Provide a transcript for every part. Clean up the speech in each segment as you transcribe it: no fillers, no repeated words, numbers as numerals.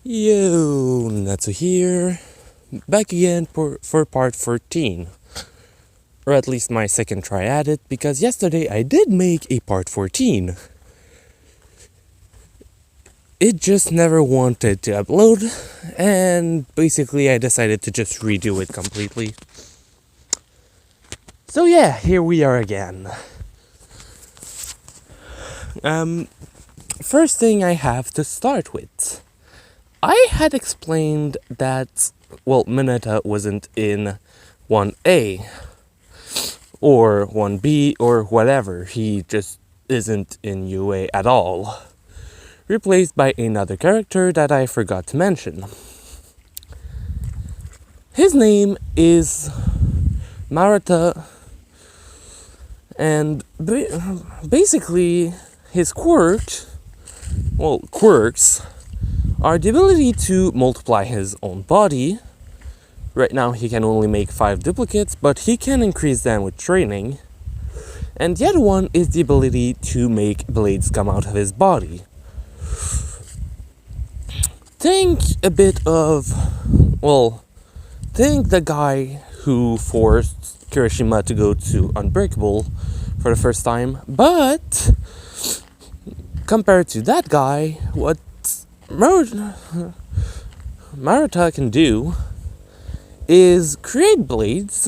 Yo, Natsu here, back again for part 14, or at least my second try at it, because yesterday I did make a part 14. It just never wanted to upload, and basically I decided to just redo it completely. So yeah, here we are again. First thing I have to start with. I had explained that, Mineta wasn't in 1A, or 1B, or whatever. He just isn't in UA at all. Replaced by another character that I forgot to mention. His name is Marita, and basically his quirks are the ability to multiply his own body. Right now he can only make 5 duplicates, but he can increase them with training. And the other one is the ability to make blades come out of his body. Think the guy who forced Kirishima to go to Unbreakable for the first time, but compared to that guy, what Marita can do is create blades,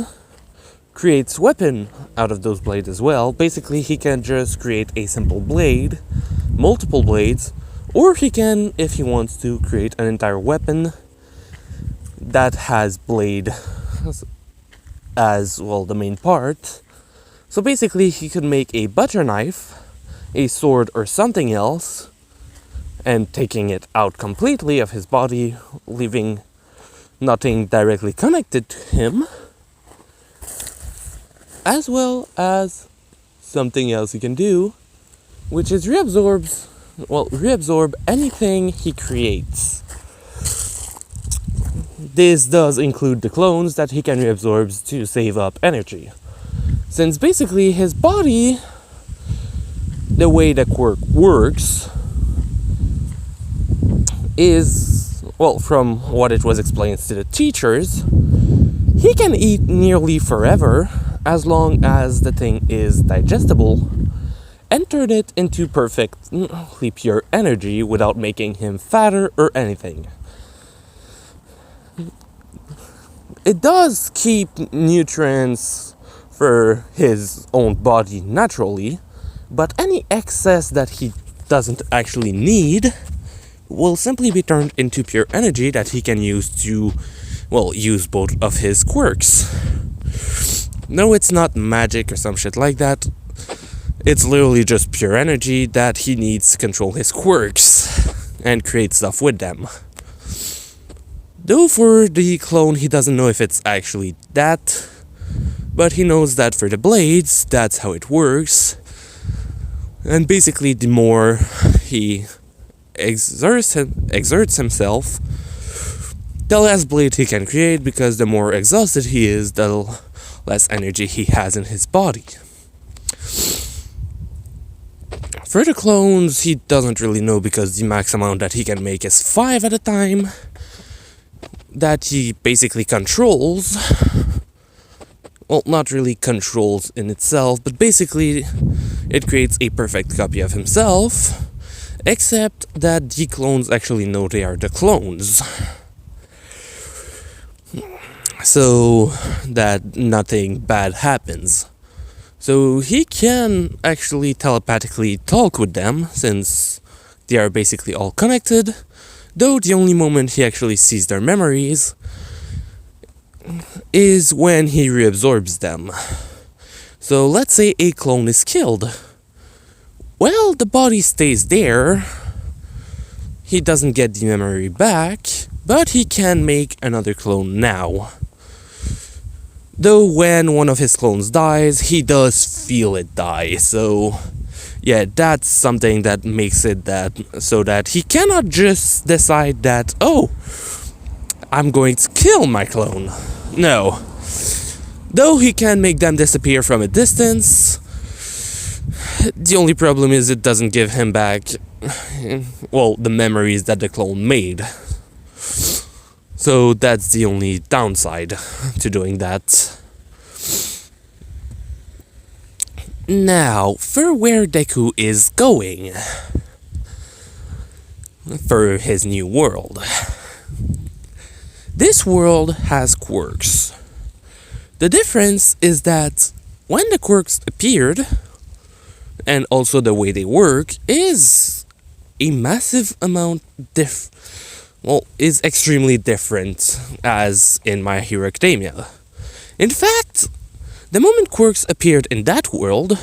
creates weapon out of those blades as well. Basically, he can just create a simple blade, multiple blades, or he can, if he wants to, create an entire weapon that has blade as the main part. So basically, he could make a butter knife, a sword, or something else, and taking it out completely of his body, leaving nothing directly connected to him, as well as something else he can do, which is reabsorb anything he creates. This does include the clones that he can reabsorb to save up energy. Since basically his body, the way the quirk works, is, from what it was explained to the teachers, he can eat nearly forever as long as the thing is digestible, and turn it into perfectly pure energy without making him fatter or anything. It does keep nutrients for his own body naturally, but any excess that he doesn't actually need will simply be turned into pure energy that he can use to, use both of his quirks. No, it's not magic or some shit like that. It's literally just pure energy that he needs to control his quirks and create stuff with them. Though for the clone, he doesn't know if it's actually that, but he knows that for the blades, that's how it works. And basically, the more he exerts himself, the less blade he can create, because the more exhausted he is, the less energy he has in his body. For the clones, he doesn't really know, because the max amount that he can make is 5 at a time, that he basically controls. Not really controls in itself, but basically it creates a perfect copy of himself, except that the clones actually know they are the clones. So that nothing bad happens. So he can actually telepathically talk with them, since they are basically all connected, though the only moment he actually sees their memories is when he reabsorbs them. So let's say a clone is killed. Well, the body stays there. He doesn't get the memory back, but he can make another clone now. Though when one of his clones dies, he does feel it die. So yeah, that's something that makes it so that he cannot just decide that, I'm going to kill my clone. No. Though he can make them disappear from a distance, the only problem is it doesn't give him back, the memories that the clone made. So that's the only downside to doing that. Now, for where Deku is going for his new world. This world has quirks. The difference is that when the quirks appeared, and also the way they work, is a massive amount is extremely different as in My Hero Academia. In fact, the moment quirks appeared in that world,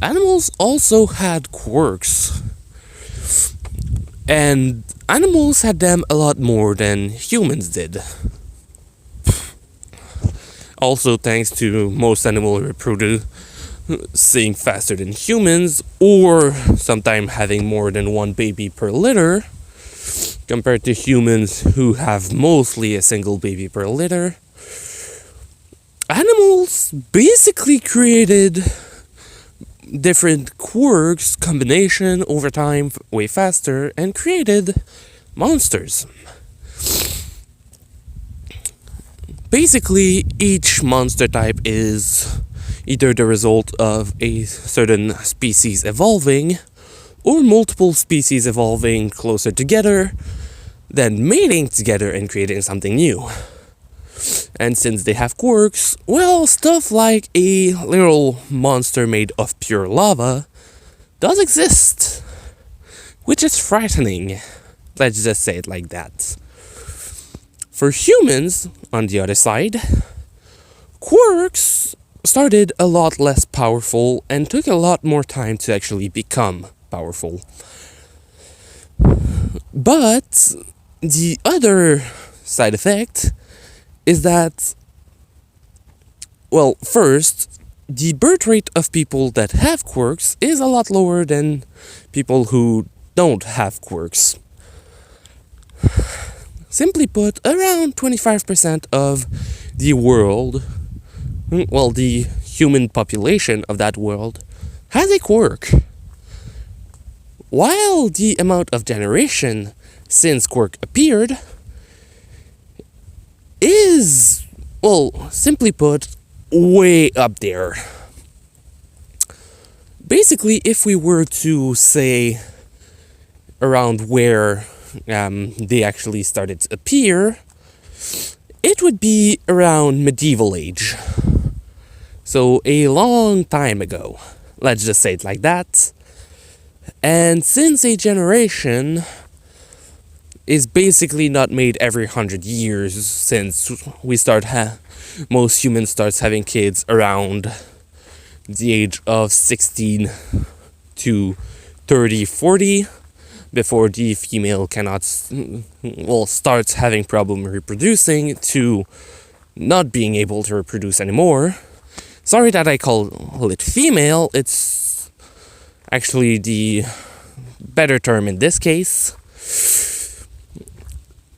animals also had quirks. And animals had them a lot more than humans did. Also thanks to most animals reproducing faster than humans, or sometimes having more than one baby per litter, compared to humans who have mostly a single baby per litter. Animals basically created different quirks combination over time way faster and created monsters. Basically, each monster type is either the result of a certain species evolving or multiple species evolving closer together, then mating together and creating something new. And since they have quirks, well, stuff like a little monster made of pure lava does exist, which is frightening. Let's just say it like that. For humans, on the other side, quirks started a lot less powerful and took a lot more time to actually become powerful. But the other side effect is that, well, first, the birth rate of people that have quirks is a lot lower than people who don't have quirks. Simply put, around 25% of the world, well, the human population of that world, has a quirk. While the amount of generation since quirk appeared is, well, simply put, way up there. Basically, if we were to say around where they actually started to appear, it would be around medieval age. So a long time ago. Let's just say it like that. And since a generation is basically not made every 100 years, since we most humans starts having kids around the age of 16 to 30, 40, before the female starts having problem reproducing to not being able to reproduce anymore. Sorry that I call it female, it's actually the better term in this case,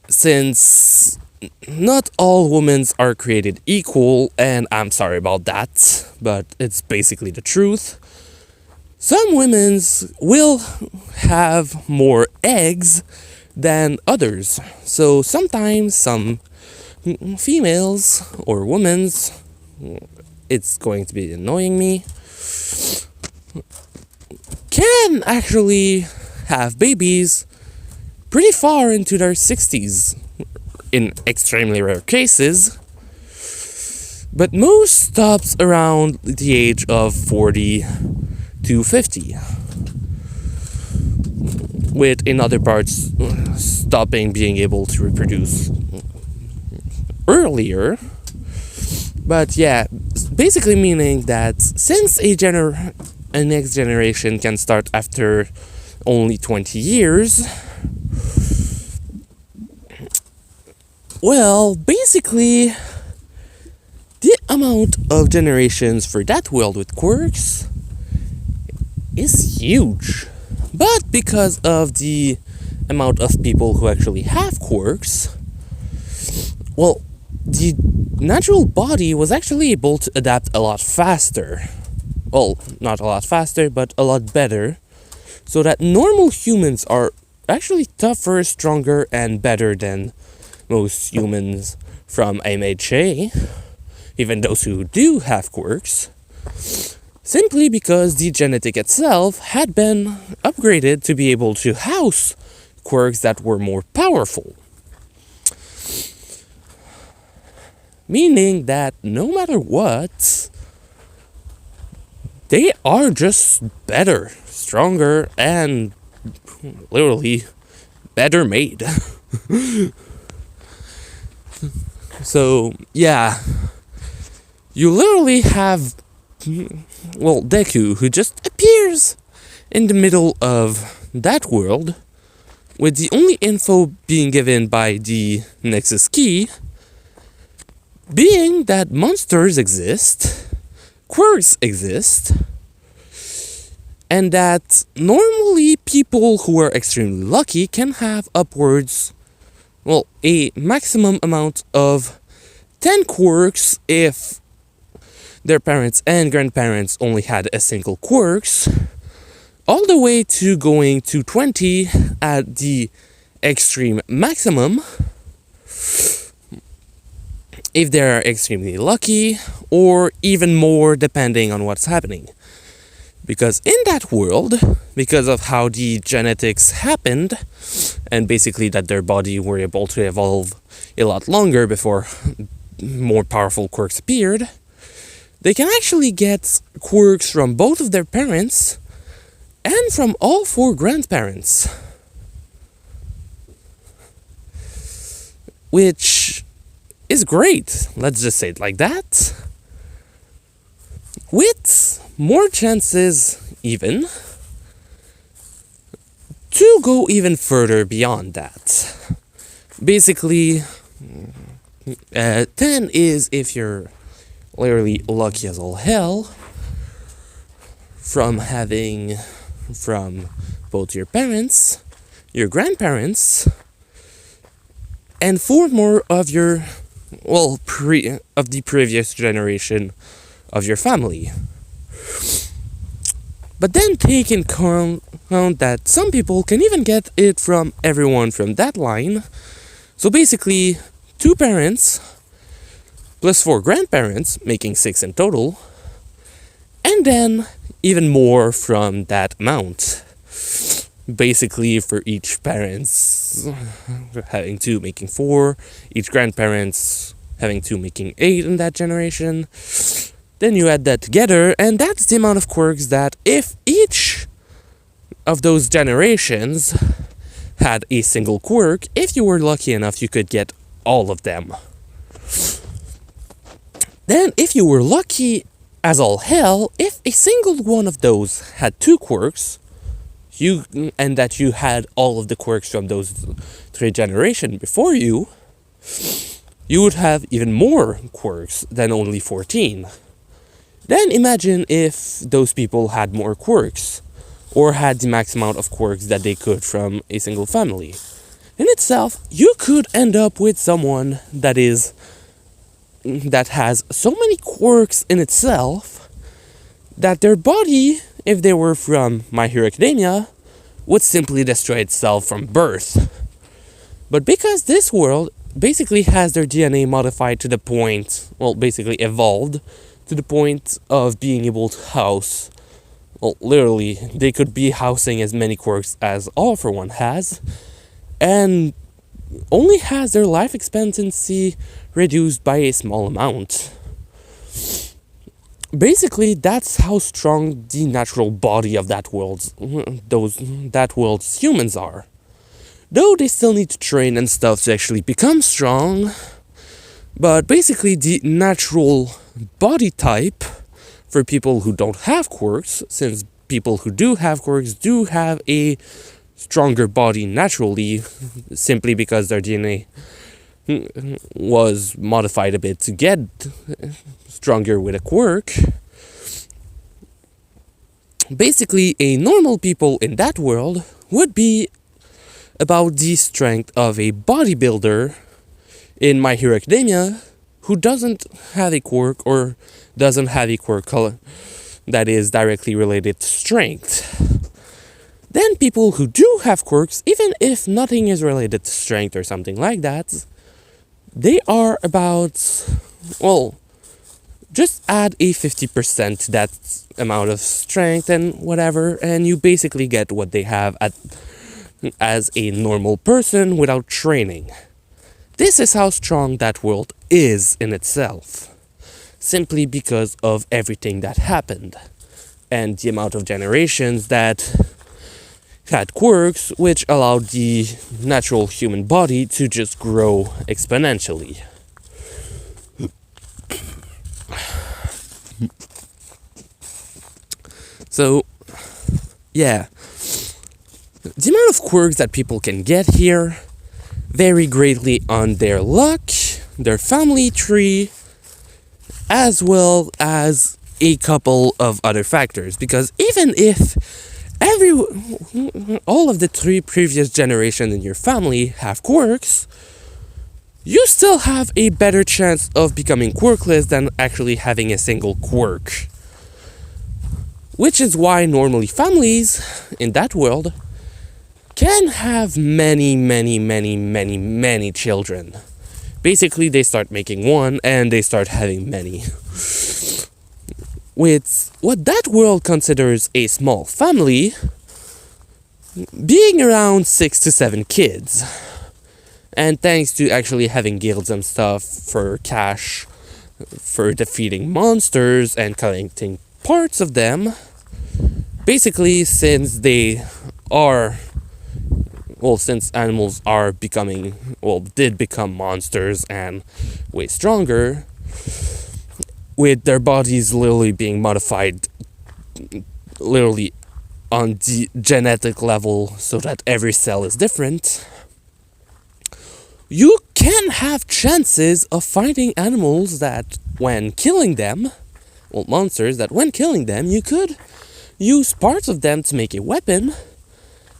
since not all women are created equal, and I'm sorry about that, but it's basically the truth. Some women will have more eggs than others, so sometimes some females or women, it's going to be annoying me, can actually have babies pretty far into their 60s in extremely rare cases, but most stops around the age of 40 to 50, with in other parts stopping being able to reproduce earlier. But yeah, basically meaning that since a next generation can start after only 20 years, well, basically, the amount of generations for that world with quirks is huge. But because of the amount of people who actually have quirks, well, the natural body was actually able to adapt a lot faster. Well, not a lot faster, but a lot better. So that normal humans are actually tougher, stronger, and better than most humans from MHA, even those who do have quirks, simply because the genetic itself had been upgraded to be able to house quirks that were more powerful. Meaning that no matter what, they are just better, stronger, and literally better made. So, yeah. You literally have, well, Deku, who just appears in the middle of that world, with the only info being given by the Nexus key being that monsters exist, quirks exist, and that normally people who are extremely lucky can have upwards, well, a maximum amount of 10 quirks if their parents and grandparents only had a single quirks, all the way to going to 20 at the extreme maximum if they're extremely lucky, or even more depending on what's happening. Because in that world, because of how the genetics happened, and basically that their body were able to evolve a lot longer before more powerful quirks appeared, they can actually get quirks from both of their parents and from all 4 grandparents. Which is great, let's just say it like that. With more chances even to go even further beyond that. Basically, 10 is if you're literally lucky as all hell from having from both your parents, your grandparents, and 4 more of your, well, of the previous generation of your family. But then take in account that some people can even get it from everyone from that line. So basically, 2 parents plus 4 grandparents, making 6 in total, and then even more from that amount. Basically, for each parents having 2, making 4, each grandparents having 2, making 8 in that generation. Then you add that together, and that's the amount of quirks that if each of those generations had a single quirk, if you were lucky enough, you could get all of them. Then, if you were lucky as all hell, if a single one of those had 2 quirks, and that you had all of the quirks from those 3 generations before you, you would have even more quirks than only 14. Then imagine if those people had more quirks, or had the max amount of quirks that they could from a single family. In itself, you could end up with someone that has so many quirks in itself that their body, if they were from My Hero Academia, would simply destroy itself from birth. But because this world basically has their DNA modified to the point, well, basically evolved to the point of being able to house, well, literally, they could be housing as many quirks as All For One has, and only has their life expectancy reduced by a small amount. Basically, that's how strong the natural body of that world's humans are. Though they still need to train and stuff to actually become strong, but basically the natural body type for people who don't have quirks, since people who do have quirks do have a stronger body naturally, simply because their DNA was modified a bit to get stronger with a quirk. Basically, a normal people in that world would be about the strength of a bodybuilder in My Hero Academia who doesn't have a quirk, or doesn't have a quirk that is directly related to strength. Then people who do have quirks, even if nothing is related to strength or something like that, They are about, well, just add a 50% to that amount of strength and whatever, and you basically get what they have as a normal person without training. This is how strong that world is in itself, simply because of everything that happened and the amount of generations that had quirks, which allowed the natural human body to just grow exponentially. So, yeah, the amount of quirks that people can get here vary greatly on their luck, their family tree, as well as a couple of other factors. Because even if all of the 3 previous generations in your family have quirks, you still have a better chance of becoming quirkless than actually having a single quirk. Which is why normally families in that world can have many children. Basically, they start making one and they start having many. With what that world considers a small family being around 6 to 7 kids. And thanks to actually having guilds and stuff for cash, for defeating monsters and collecting parts of them, basically since animals are did become monsters and way stronger, with their bodies literally being modified literally on the genetic level so that every cell is different, you can have chances of finding animals that when killing them, monsters that when killing them, you could use parts of them to make a weapon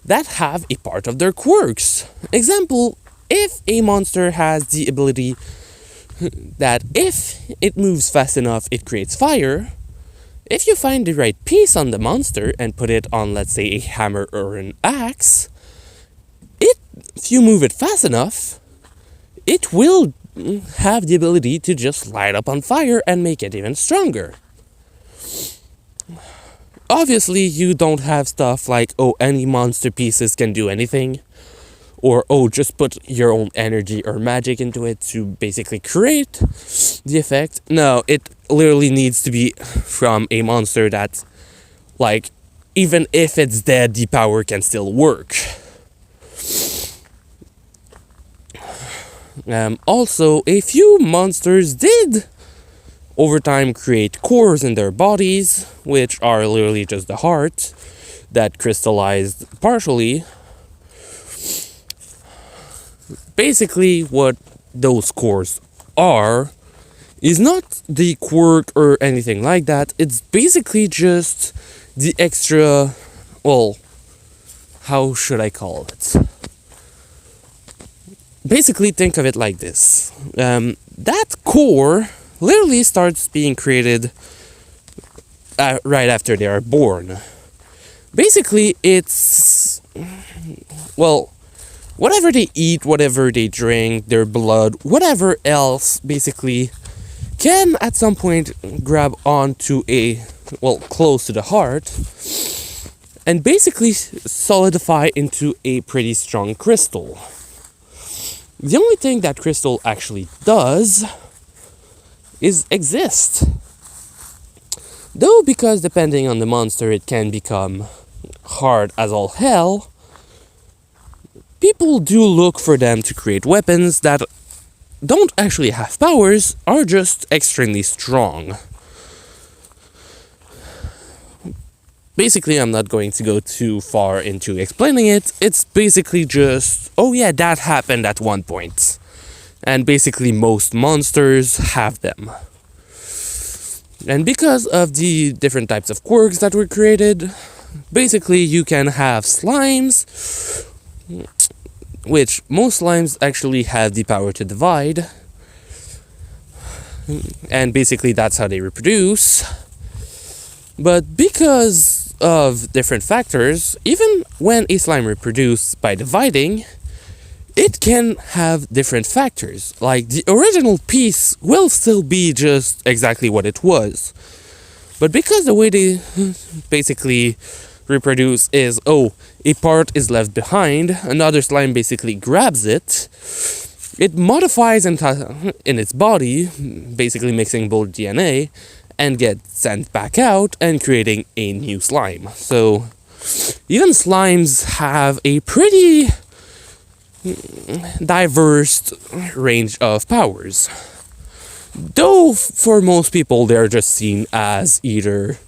that have a part of their quirks. Example, if a monster has the ability that if it moves fast enough, it creates fire, if you find the right piece on the monster and put it on, let's say, a hammer or an axe, if you move it fast enough, it will have the ability to just light up on fire and make it even stronger. Obviously, you don't have stuff like, any monster pieces can do anything, or, just put your own energy or magic into it to basically create the effect. No, it literally needs to be from a monster that, even if it's dead, the power can still work. Also, a few monsters did over time create cores in their bodies, which are literally just the heart that crystallized partially. Basically, what those cores are is not the quirk or anything like that. It's basically just the extra, how should I call it? Basically, think of it like this. That core literally starts being created right after they are born. Basically, it's, whatever they eat, whatever they drink, their blood, whatever else, basically, can at some point grab onto close to the heart, and basically solidify into a pretty strong crystal. The only thing that crystal actually does is exist. Though, because depending on the monster, it can become hard as all hell, people do look for them to create weapons that don't actually have powers, are just extremely strong. Basically, I'm not going to go too far into explaining it. It's basically just, that happened at one point. And basically most monsters have them. And because of the different types of quirks that were created, basically you can have slimes, which most slimes actually have the power to divide. And basically that's how they reproduce. But because of different factors, even when a slime reproduces by dividing, it can have different factors. Like, the original piece will still be just exactly what it was. But because the way they basically reproduce is, a part is left behind, another slime basically grabs it, it modifies in its body, basically mixing both DNA, and gets sent back out and creating a new slime. So even slimes have a pretty diverse range of powers. Though for most people they're just seen as either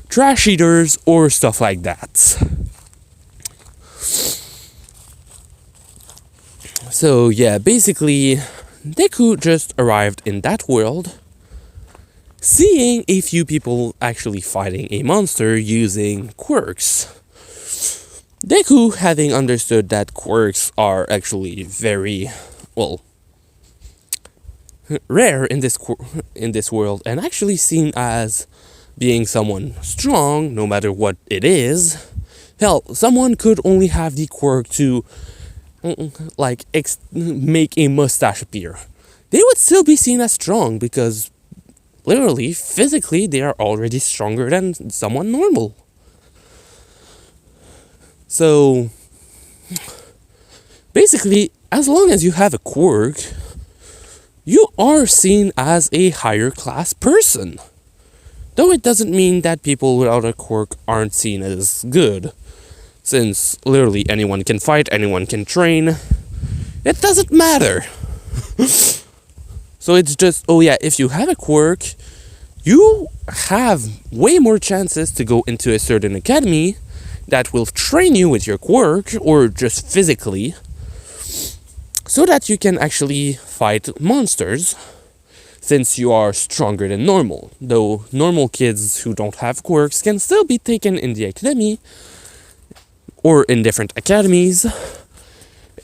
trash eaters or stuff like that. So yeah, basically Deku just arrived in that world, seeing a few people actually fighting a monster using quirks. Deku, having understood that quirks are actually very, rare in this world, and actually seen as being someone strong, no matter what it is. Hell, someone could only have the quirk to, make a mustache appear. They would still be seen as strong because, literally, physically, they are already stronger than someone normal. So, basically, as long as you have a quirk, you are seen as a higher class person. Though it doesn't mean that people without a quirk aren't seen as good, since literally anyone can fight, anyone can train. It doesn't matter. So it's just, if you have a quirk, you have way more chances to go into a certain academy that will train you with your quirk, or just physically, so that you can actually fight monsters, since you are stronger than normal. Though normal kids who don't have quirks can still be taken in the academy, or in different academies,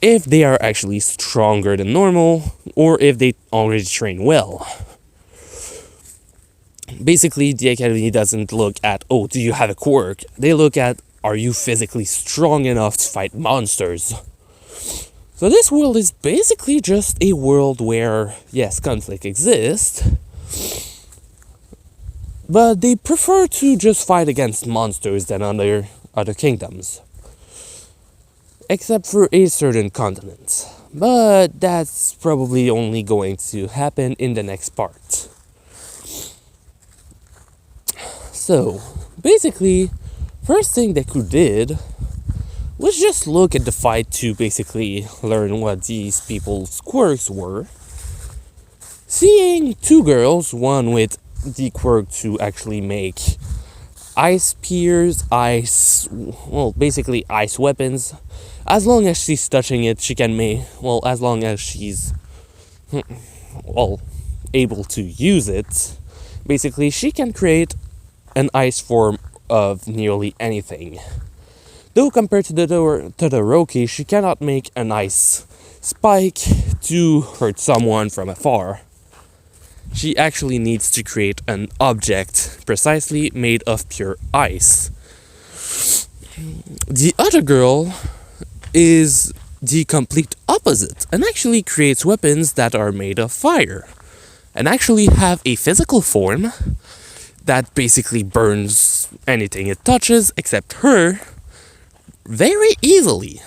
if they are actually stronger than normal, or if they already train well. Basically, the academy doesn't look at, do you have a quirk? They look at, are you physically strong enough to fight monsters? So this world is basically just a world where, yes, conflict exists, but they prefer to just fight against monsters than other kingdoms. Except for a certain continent. But that's probably only going to happen in the next part. So, basically, first thing Deku did was just look at the fight to basically learn what these people's quirks were. Seeing two girls, one with the quirk to actually make ice spears, basically ice weapons. As long as she's touching it, she can make, as long as she's, able to use it, basically she can create an ice form of nearly anything. Though compared to the Roki, she cannot make an ice spike to hurt someone from afar. She actually needs to create an object precisely made of pure ice. The other girl is the complete opposite, and actually creates weapons that are made of fire, and actually have a physical form that basically burns anything it touches except her very easily.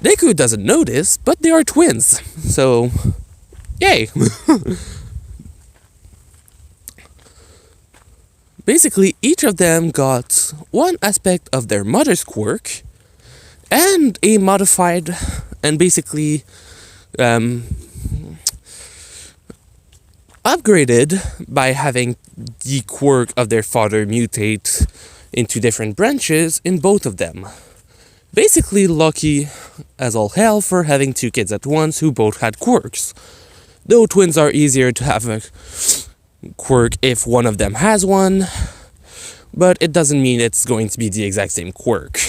Deku doesn't know this, but they are twins, so yay! Basically, each of them got one aspect of their mother's quirk, and a modified, and basically upgraded by having the quirk of their father mutate into different branches in both of them. Basically lucky as all hell for having two kids at once who both had quirks. Though twins are easier to have a quirk if one of them has one, but it doesn't mean it's going to be the exact same quirk.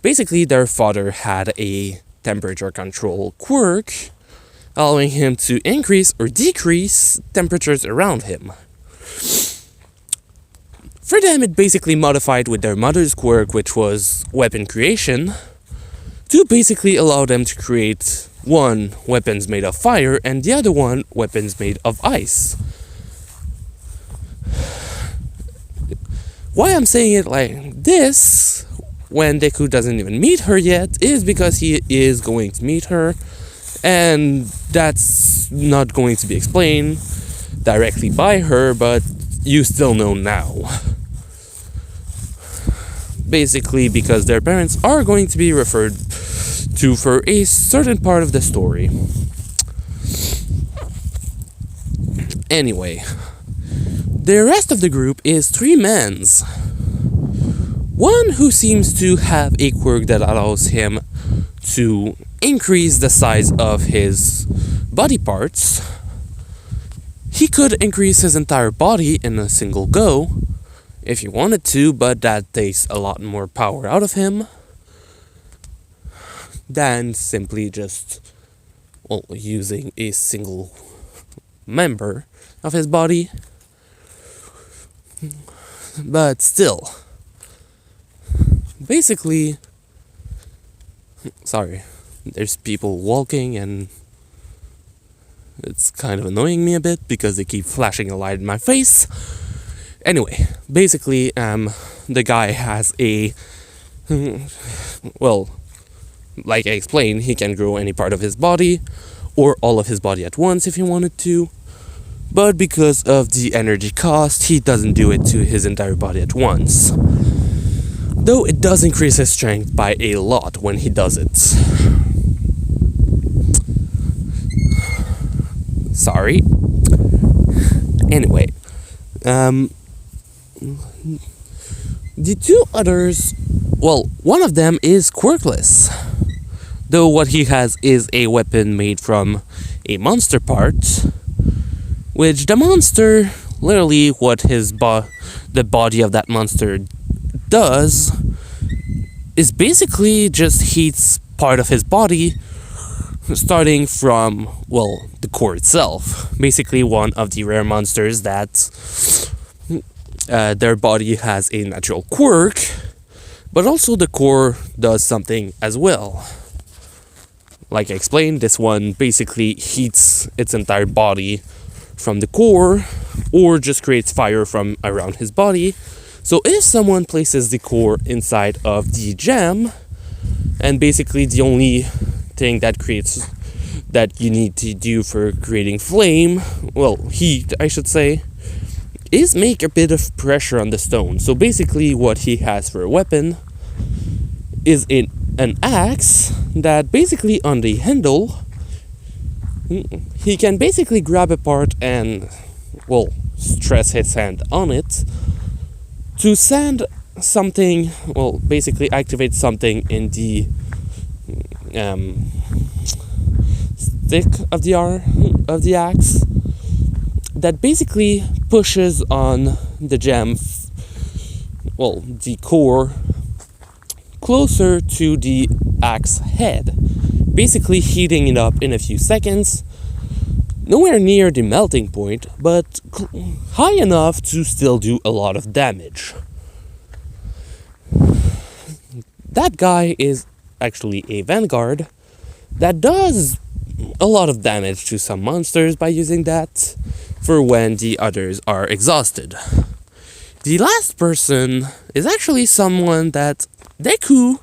Basically, their father had a temperature control quirk, allowing him to increase or decrease temperatures around him. For them, it basically modified with their mother's quirk, which was weapon creation, to basically allow them to create one weapons made of fire and the other one weapons made of ice. Why I'm saying it like this when Deku doesn't even meet her yet is because he is going to meet her, and that's not going to be explained directly by her, but you still know now. Basically because their parents are going to be referred to for a certain part of the story. Anyway, the rest of the group is 3 men. One who seems to have a quirk that allows him to increase the size of his body parts. He could increase his entire body in a single go if he wanted to, but that takes a lot more power out of him than simply just, well, using a single member of his body. But still, basically, sorry, there's people walking and it's kind of annoying me a bit because they keep flashing a light in my face. Anyway, basically, the guy has a, well, like I explained, he can grow any part of his body or all of his body at once if he wanted to. But because of the energy cost, he doesn't do it to his entire body at once. Though it does increase his strength by a lot when he does it. Sorry. Anyway, the 2 others, well, one of them is quirkless. Though what he has is a weapon made from a monster part, which the monster, literally what the body of that monster does is basically just heats part of his body, starting from, well, the core itself. Basically one of the rare monsters that their body has a natural quirk, but also the core does something as well. Like I explained, this one basically heats its entire body from the core, or just creates fire from around his body. So if someone places the core inside of the gem, and basically the only thing that you need to do for creating flame, well, heat, I should say, is make a bit of pressure on the stone. So basically what he has for a weapon is an axe that basically on the handle, he can basically grab a part and, well, stress his hand on it to sand something, well, basically activate something in the stick of the axe that basically pushes on the gem, well, the core, closer to the axe head, basically heating it up in a few seconds, nowhere near the melting point, but high enough to still do a lot of damage. That guy is actually a vanguard that does a lot of damage to some monsters by using that for when the others are exhausted. The last person is actually someone that Deku,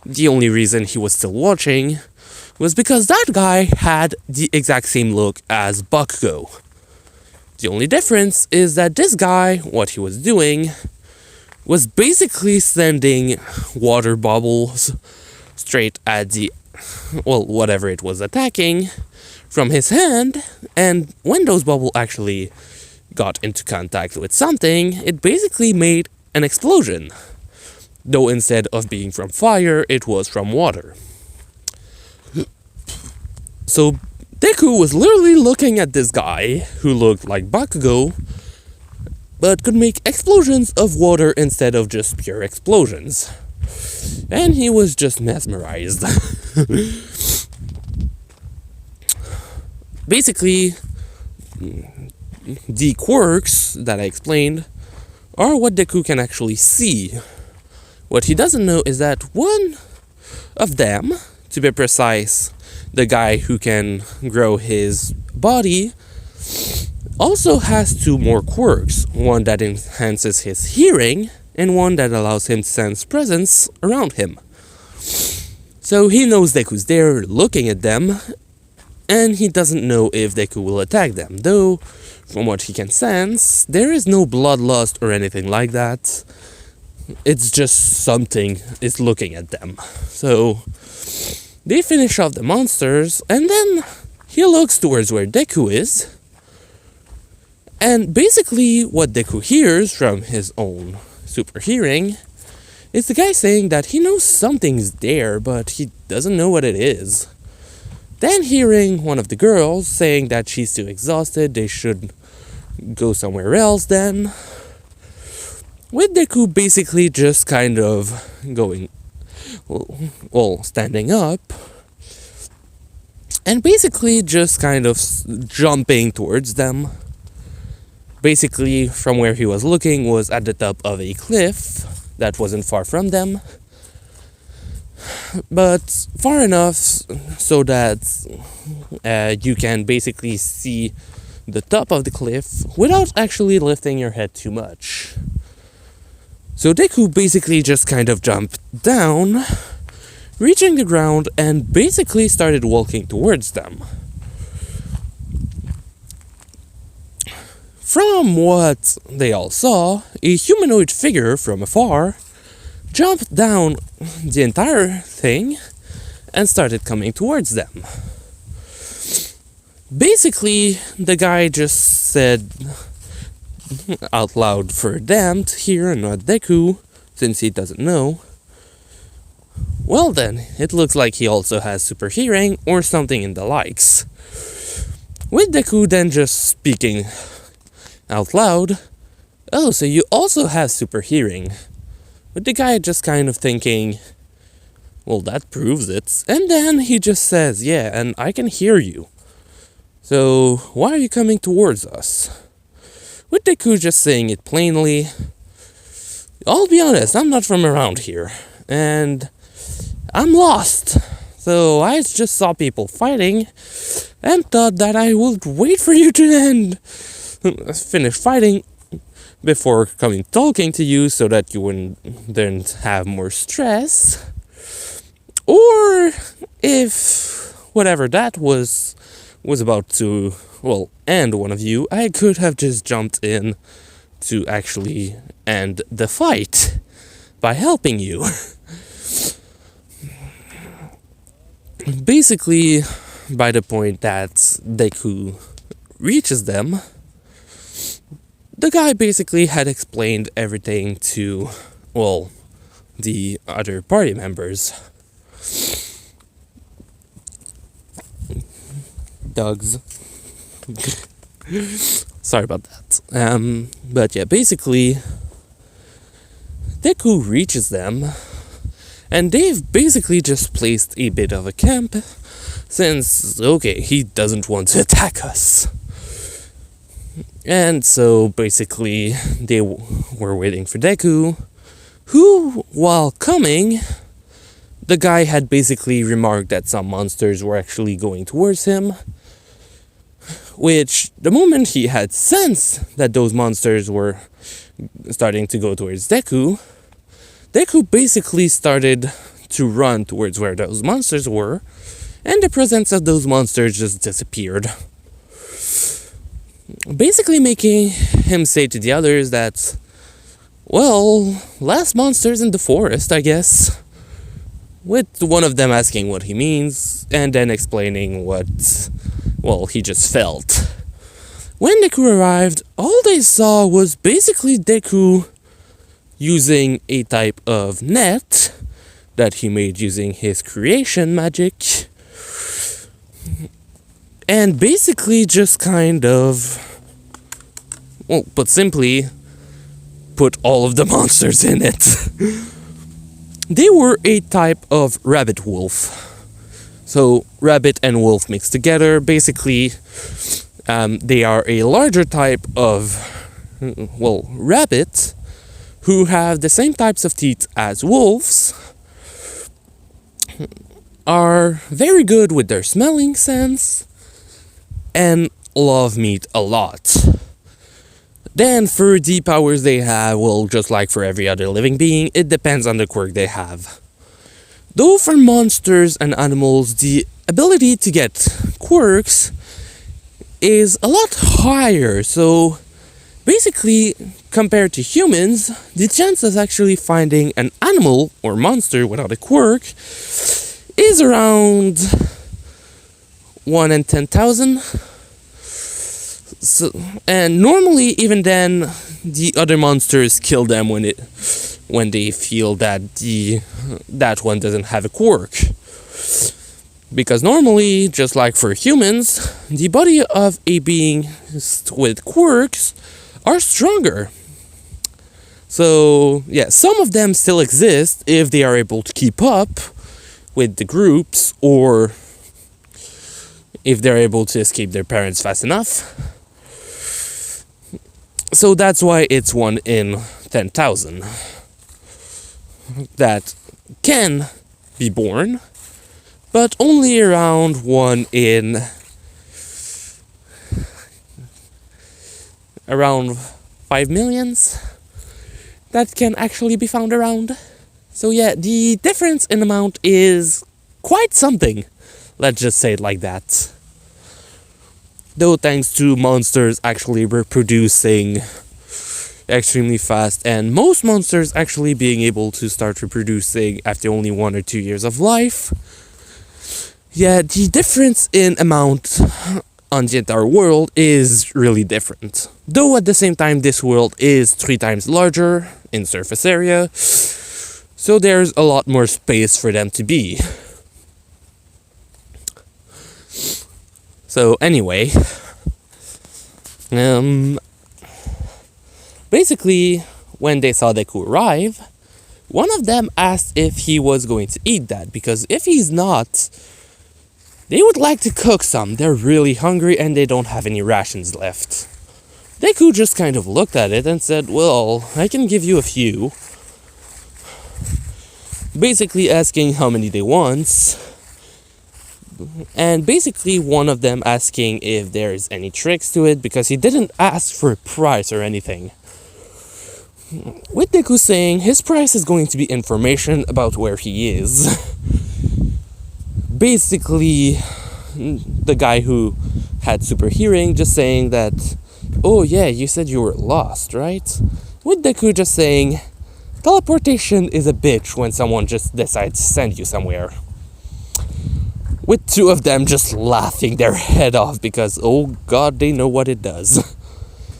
the only reason he was still watching, was because that guy had the exact same look as Bakugo. The only difference is that this guy, what he was doing, was basically sending water bubbles straight at the, well, whatever it was attacking from his hand, and when those bubbles actually got into contact with something, it basically made an explosion. Though instead of being from fire, it was from water. So Deku was literally looking at this guy who looked like Bakugo, but could make explosions of water instead of just pure explosions. And he was just mesmerized. Basically, the quirks that I explained are what Deku can actually see. What he doesn't know is that one of them, to be precise, the guy who can grow his body also has two more quirks, one that enhances his hearing and one that allows him to sense presence around him. So he knows Deku's there looking at them, and he doesn't know if Deku will attack them, though from what he can sense, there is no bloodlust or anything like that. It's just something is looking at them. So they finish off the monsters, and then he looks towards where Deku is. And basically what Deku hears from his own super hearing is the guy saying that he knows something's there, but he doesn't know what it is. Then hearing one of the girls saying that she's too exhausted, they should go somewhere else then. With Deku basically just kind of going, well, standing up. And basically just kind of jumping towards them. Basically, from where he was looking was at the top of a cliff that wasn't far from them. But far enough so that you can basically see the top of the cliff without actually lifting your head too much. So Deku basically just kind of jumped down, reaching the ground, and basically started walking towards them. From what they all saw, a humanoid figure from afar jumped down the entire thing and started coming towards them. Basically, the guy just said out loud for them to hear and not Deku, since he doesn't know. Well then, it looks like he also has super hearing or something in the likes. With Deku then just speaking out loud, "Oh, so you also have super hearing." With the guy just kind of thinking, well, that proves it. And then he just says, "Yeah, and I can hear you. So why are you coming towards us?" With Deku just saying it plainly, "I'll be honest, I'm not from around here. And I'm lost. So I just saw people fighting and thought that I would wait for you to finish fighting before coming talking to you so that you didn't have more stress. Or if whatever that was about to, well, end one of you, I could have just jumped in to actually end the fight by helping you." Basically, by the point that Deku reaches them, the guy basically had explained everything to, well, the other party members. Dogs. Sorry about that. But yeah, basically, Deku reaches them, and they've basically just placed a bit of a camp, since, okay, he doesn't want to attack us. And so, basically, they were waiting for Deku, who, while coming, the guy had basically remarked that some monsters were actually going towards him, which, the moment he had sense that those monsters were starting to go towards Deku, Deku basically started to run towards where those monsters were, and the presence of those monsters just disappeared. Basically making him say to the others that, well, last monsters in the forest, I guess. With one of them asking what he means, and then explaining what, well, he just felt. When Deku arrived, all they saw was basically Deku using a type of net that he made using his creation magic, and basically just kind of, well, put simply, put all of the monsters in it. They were a type of rabbit wolf. So rabbit and wolf mixed together. Basically, they are a larger type of, well, rabbit who have the same types of teeth as wolves, are very good with their smelling sense and love meat a lot. Then for the powers they have, well, just like for every other living being, it depends on the quirk they have. Though for monsters and animals, the ability to get quirks is a lot higher, so basically, compared to humans, the chance of actually finding an animal or monster without a quirk is around 1 in 10,000. So, and normally, even then, the other monsters kill them when they feel that that one doesn't have a quirk. Because normally, just like for humans, the body of a being with quirks are stronger. So, yeah, some of them still exist if they are able to keep up with the groups, or if they're able to escape their parents fast enough. So that's why it's 1 in 10,000 that can be born, but only around 1 in around 5 millions that can actually be found around. So yeah, the difference in amount is quite something. Let's just say it like that. Though thanks to monsters actually reproducing extremely fast, and most monsters actually being able to start reproducing after only 1 or 2 years of life. Yeah, the difference in amount on the entire world is really different. Though at the same time, this world is 3 times larger in surface area, so there's a lot more space for them to be. So anyway, basically, when they saw Deku arrive, one of them asked if he was going to eat that, because if he's not, they would like to cook some. They're really hungry and they don't have any rations left. Deku just kind of looked at it and said, well, I can give you a few. Basically asking how many they want. And basically one of them asking if there's any tricks to it, because he didn't ask for a price or anything. With Deku saying his price is going to be information about where he is. Basically, the guy who had super hearing just saying that, oh yeah, you said you were lost, right? With Deku just saying, teleportation is a bitch when someone just decides to send you somewhere. With 2 of them just laughing their head off because, oh god, they know what it does.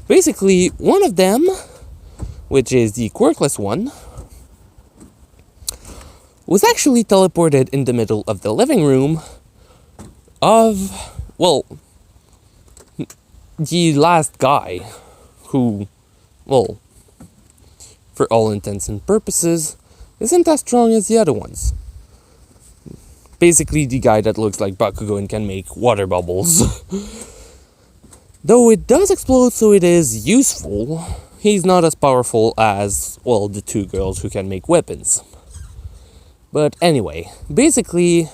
Basically, one of them, which is the quirkless one, was actually teleported in the middle of the living room of, well, the last guy who, well, for all intents and purposes, isn't as strong as the other ones. Basically the guy that looks like Bakugo and can make water bubbles. Though it does explode, so it is useful, he's not as powerful as, well, the 2 girls who can make weapons. But anyway, basically,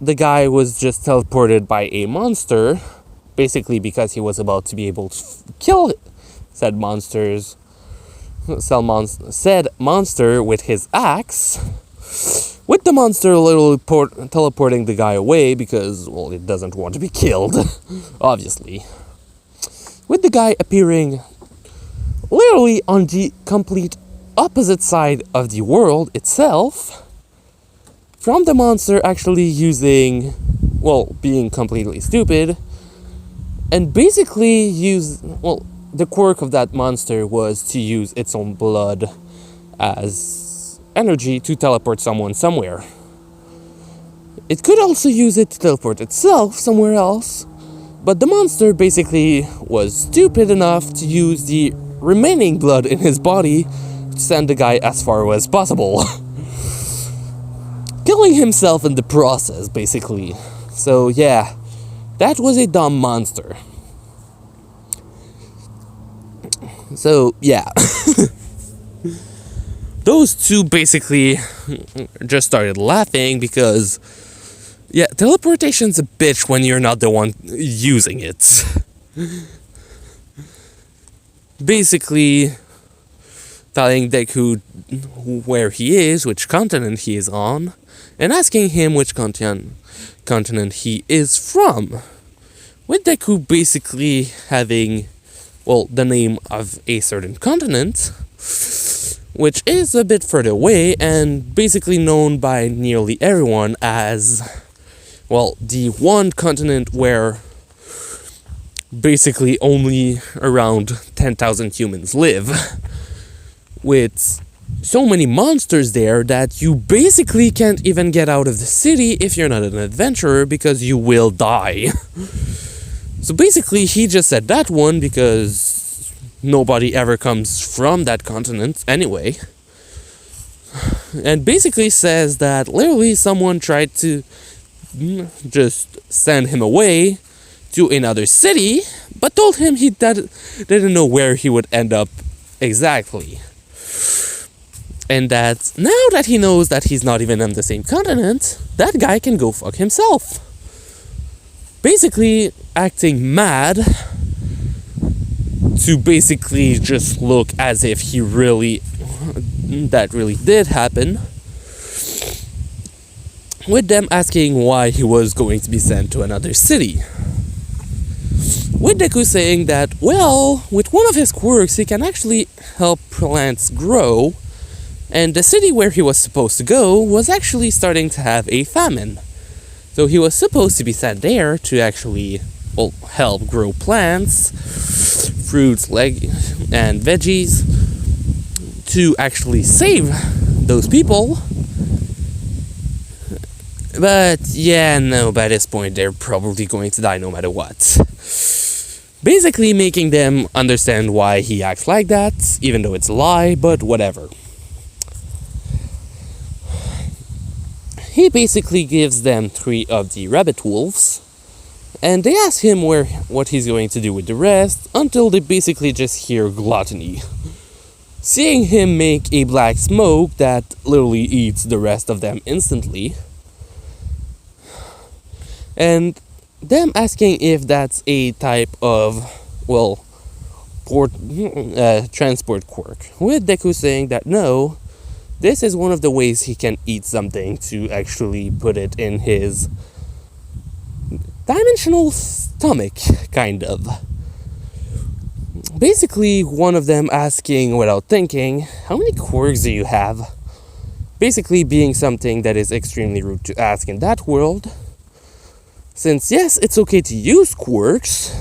the guy was just teleported by a monster, basically because he was about to be able to kill said monster with his axe, with the monster literally teleporting the guy away because, well, it doesn't want to be killed, obviously. With the guy appearing literally on the complete opposite side of the world itself, from the monster actually using, well, being completely stupid, and basically the quirk of that monster was to use its own blood as energy to teleport someone somewhere. It could also use it to teleport itself somewhere else, but the monster basically was stupid enough to use the remaining blood in his body to send the guy as far as possible. Killing himself in the process, basically. So yeah, that was a dumb monster. So yeah. those two basically just started laughing because, yeah, teleportation's a bitch when you're not the one using it. Basically, telling Deku where he is, which continent he is on, and asking him which continent he is from. With Deku basically having, well, the name of a certain continent, which is a bit further away and basically known by nearly everyone as, well, the one continent where basically only around 10,000 humans live, with so many monsters there that you basically can't even get out of the city if you're not an adventurer because you will die. So basically he just said that one because nobody ever comes from that continent anyway. And basically says that literally someone tried to just send him away to another city, but told him he didn't know where he would end up exactly. And that now that he knows that he's not even on the same continent, that guy can go fuck himself. Basically acting mad to basically just look as if that really did happen. With them asking why he was going to be sent to another city. With Deku saying that, well, with one of his quirks he can actually help plants grow, and the city where he was supposed to go was actually starting to have a famine. So he was supposed to be sent there to actually, well, help grow plants, fruits, and veggies, to actually save those people. But yeah, no, by this point they're probably going to die no matter what. Basically making them understand why he acts like that, even though it's a lie, but whatever. He basically gives them 3 of the rabbit wolves, and they ask him what he's going to do with the rest, until they basically just hear gluttony. Seeing him make a black smoke that literally eats the rest of them instantly. And them asking if that's a type of, well, transport quirk. With Deku saying that no, this is one of the ways he can eat something to actually put it in his dimensional stomach, kind of. Basically, one of them asking without thinking, how many quirks do you have? Basically being something that is extremely rude to ask in that world. Since yes, it's okay to use quirks,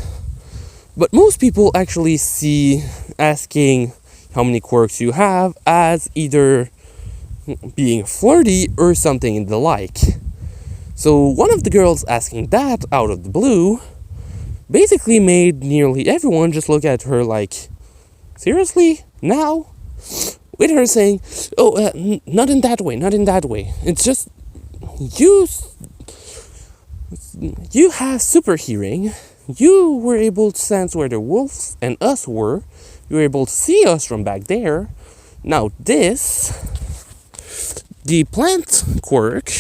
but most people actually see asking how many quirks you have as either being flirty or something in the like. So one of the girls asking that out of the blue basically made nearly everyone just look at her like, seriously? Now? With her saying, oh, not in that way, not in that way. It's just, you have super hearing. You were able to sense where the wolves and us were. You were able to see us from back there. Now this, the plant quirk,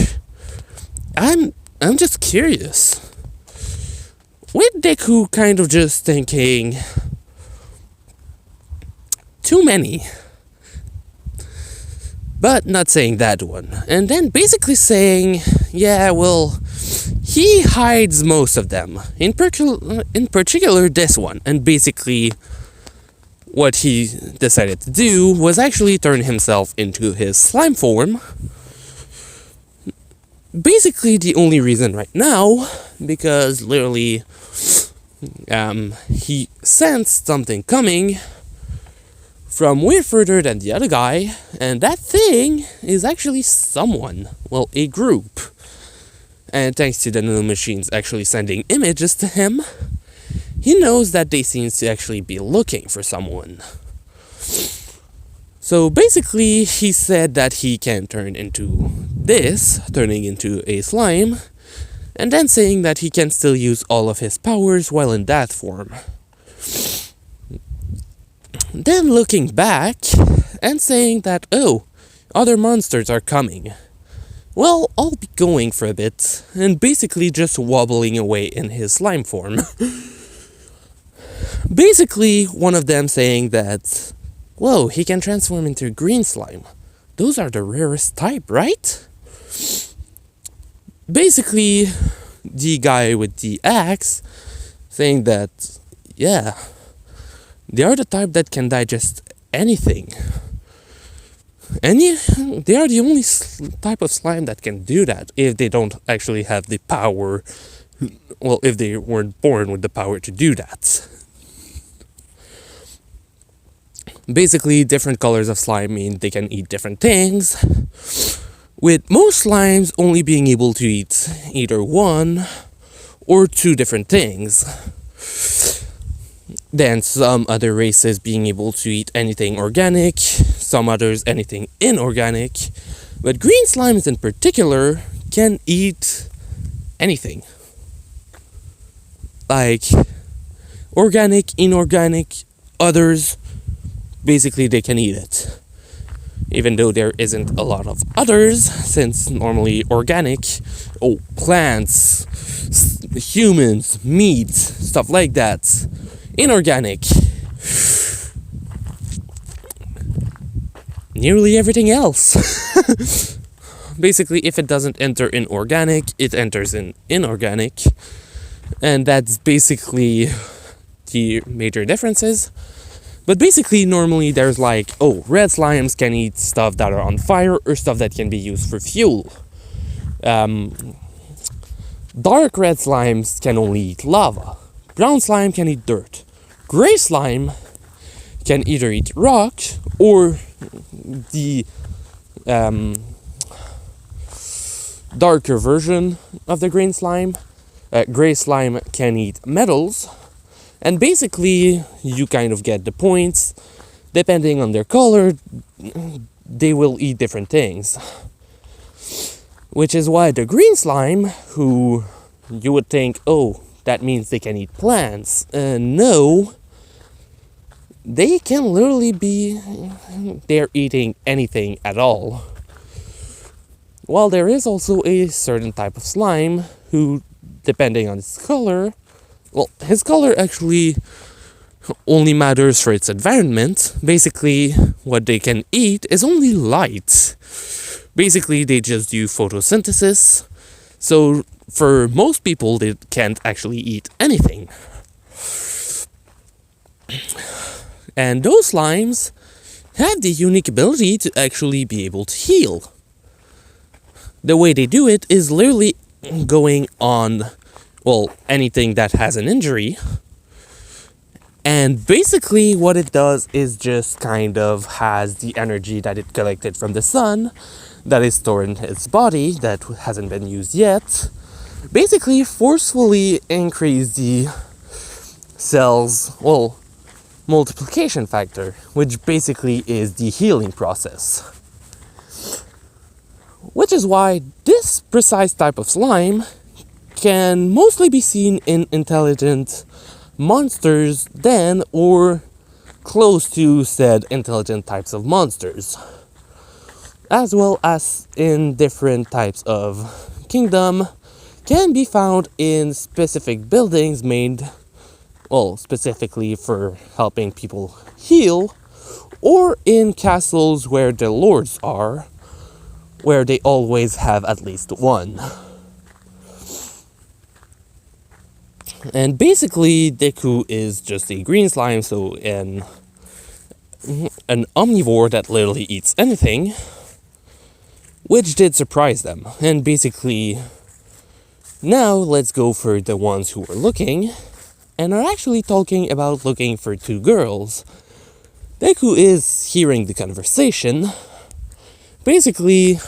I'm just curious. With Deku kind of just thinking, too many. But not saying that one. And then basically saying, yeah, well, he hides most of them. In particular this one. And basically what he decided to do was actually turn himself into his slime form. Basically the only reason right now, because literally he sensed something coming from way further than the other guy, and that thing is actually someone, well, a group. And thanks to the nanomachines actually sending images to him, he knows that they seem to actually be looking for someone. So basically, he said that he can turn into this, turning into a slime, and then saying that he can still use all of his powers while in that form. Then looking back and saying that, oh, other monsters are coming. Well, I'll be going for a bit, and basically just wobbling away in his slime form. Basically, one of them saying that, whoa, he can transform into green slime. Those are the rarest type, right? Basically, the guy with the axe saying that, yeah, they are the type that can digest anything. And they are the only type of slime that can do that if they don't actually have the power. Well, if they weren't born with the power to do that. Basically, different colors of slime mean they can eat different things, with most slimes only being able to eat either one or two different things. Then some other races being able to eat anything organic, some others anything inorganic, but green slimes in particular can eat anything. Like organic, inorganic, others, basically they can eat it. Even though there isn't a lot of others, since normally organic, plants, humans, meat, stuff like that. Inorganic, nearly everything else. Basically, if it doesn't enter in organic, it enters in inorganic. And that's basically the major differences. But basically, normally there's like, red slimes can eat stuff that are on fire or stuff that can be used for fuel. Dark red slimes can only eat lava. Brown slime can eat dirt. Gray slime can either eat rock or the darker version of the green slime. Gray slime can eat metals. And basically, you kind of get the points. Depending on their color, they will eat different things. Which is why the green slime, who you would think, that means they can eat plants. No. They can literally they're eating anything at all. While there is also a certain type of slime who, depending on its color, his color actually only matters for its environment. Basically, what they can eat is only light. Basically, they just do photosynthesis. So, for most people, they can't actually eat anything. And those slimes have the unique ability to actually be able to heal. The way they do it is literally going on, anything that has an injury. And basically what it does is just kind of has the energy that it collected from the sun that is stored in its body that hasn't been used yet. Basically forcefully increase the cell's, multiplication factor, which basically is the healing process. Which is why this precise type of slime can mostly be seen in intelligent monsters than or close to said intelligent types of monsters, as well as in different types of kingdom, can be found in specific buildings made specifically for helping people heal, or in castles where the lords are, where they always have at least one. And basically, deku is just a green slime, so an omnivore that literally eats anything, which did surprise them. And basically, now let's go for the ones who are looking, and are actually talking about looking for two girls. Deku is hearing the conversation, basically,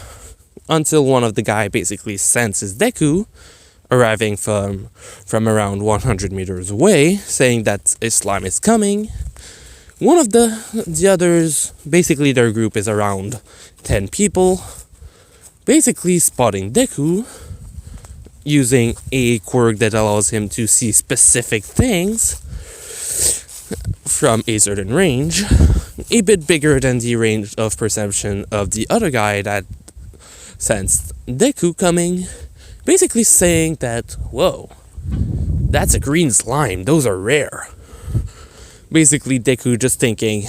until one of the guy basically senses Deku, arriving from around 100 meters away, saying that a slime is coming. One of the others, basically their group is around 10 people, basically spotting Deku, using a quirk that allows him to see specific things, from a certain range, a bit bigger than the range of perception of the other guy that sensed Deku coming, basically saying that, whoa, that's a green slime, those are rare. Basically, Deku just thinking,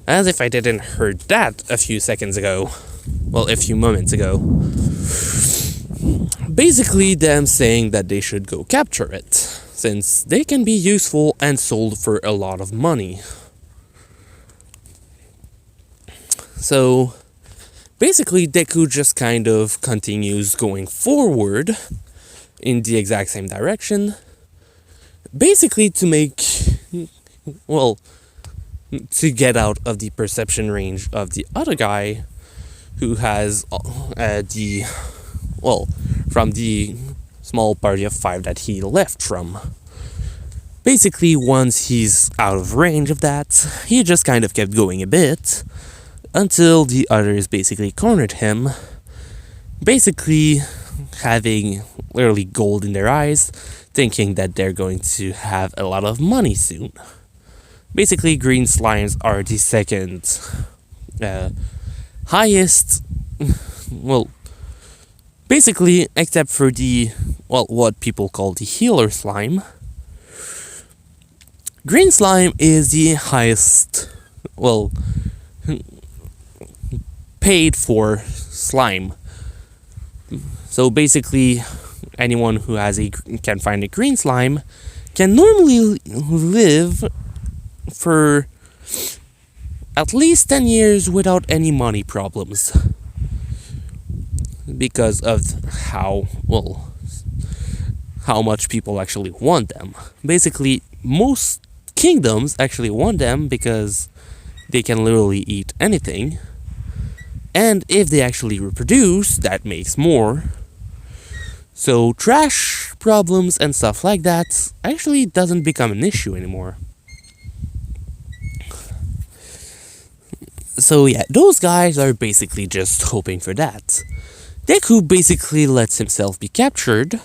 as if I didn't heard that a few seconds ago. Well, a few moments ago. Basically, them saying that they should go capture it, since they can be useful and sold for a lot of money. So, basically, Deku just kind of continues going forward in the exact same direction, basically to make, well, to get out of the perception range of the other guy who has from the small party of 5 that he left from. Basically, once he's out of range of that, he just kind of kept going a bit until the others basically cornered him, basically having literally gold in their eyes, thinking that they're going to have a lot of money soon. Basically, green slimes are the second highest, well, basically, except for the, well, what people call the healer slime. Green slime is the highest, well, paid for slime. So basically, anyone who can find a green slime can normally live for at least 10 years without any money problems, because of how much people actually want them. Basically, most kingdoms actually want them because they can literally eat anything, and if they actually reproduce, that makes more. So trash problems and stuff like that actually doesn't become an issue anymore. So yeah, those guys are basically just hoping for that. Deku basically lets himself be captured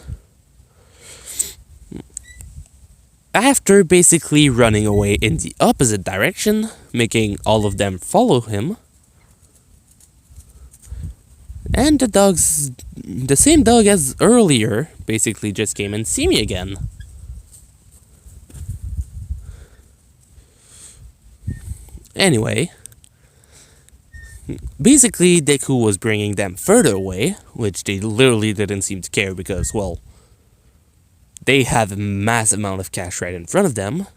after basically running away in the opposite direction, making all of them follow him. And the same dog as earlier, basically just came and see me again. Anyway, basically Deku was bringing them further away, which they literally didn't seem to care because, well, they have a massive amount of cash right in front of them,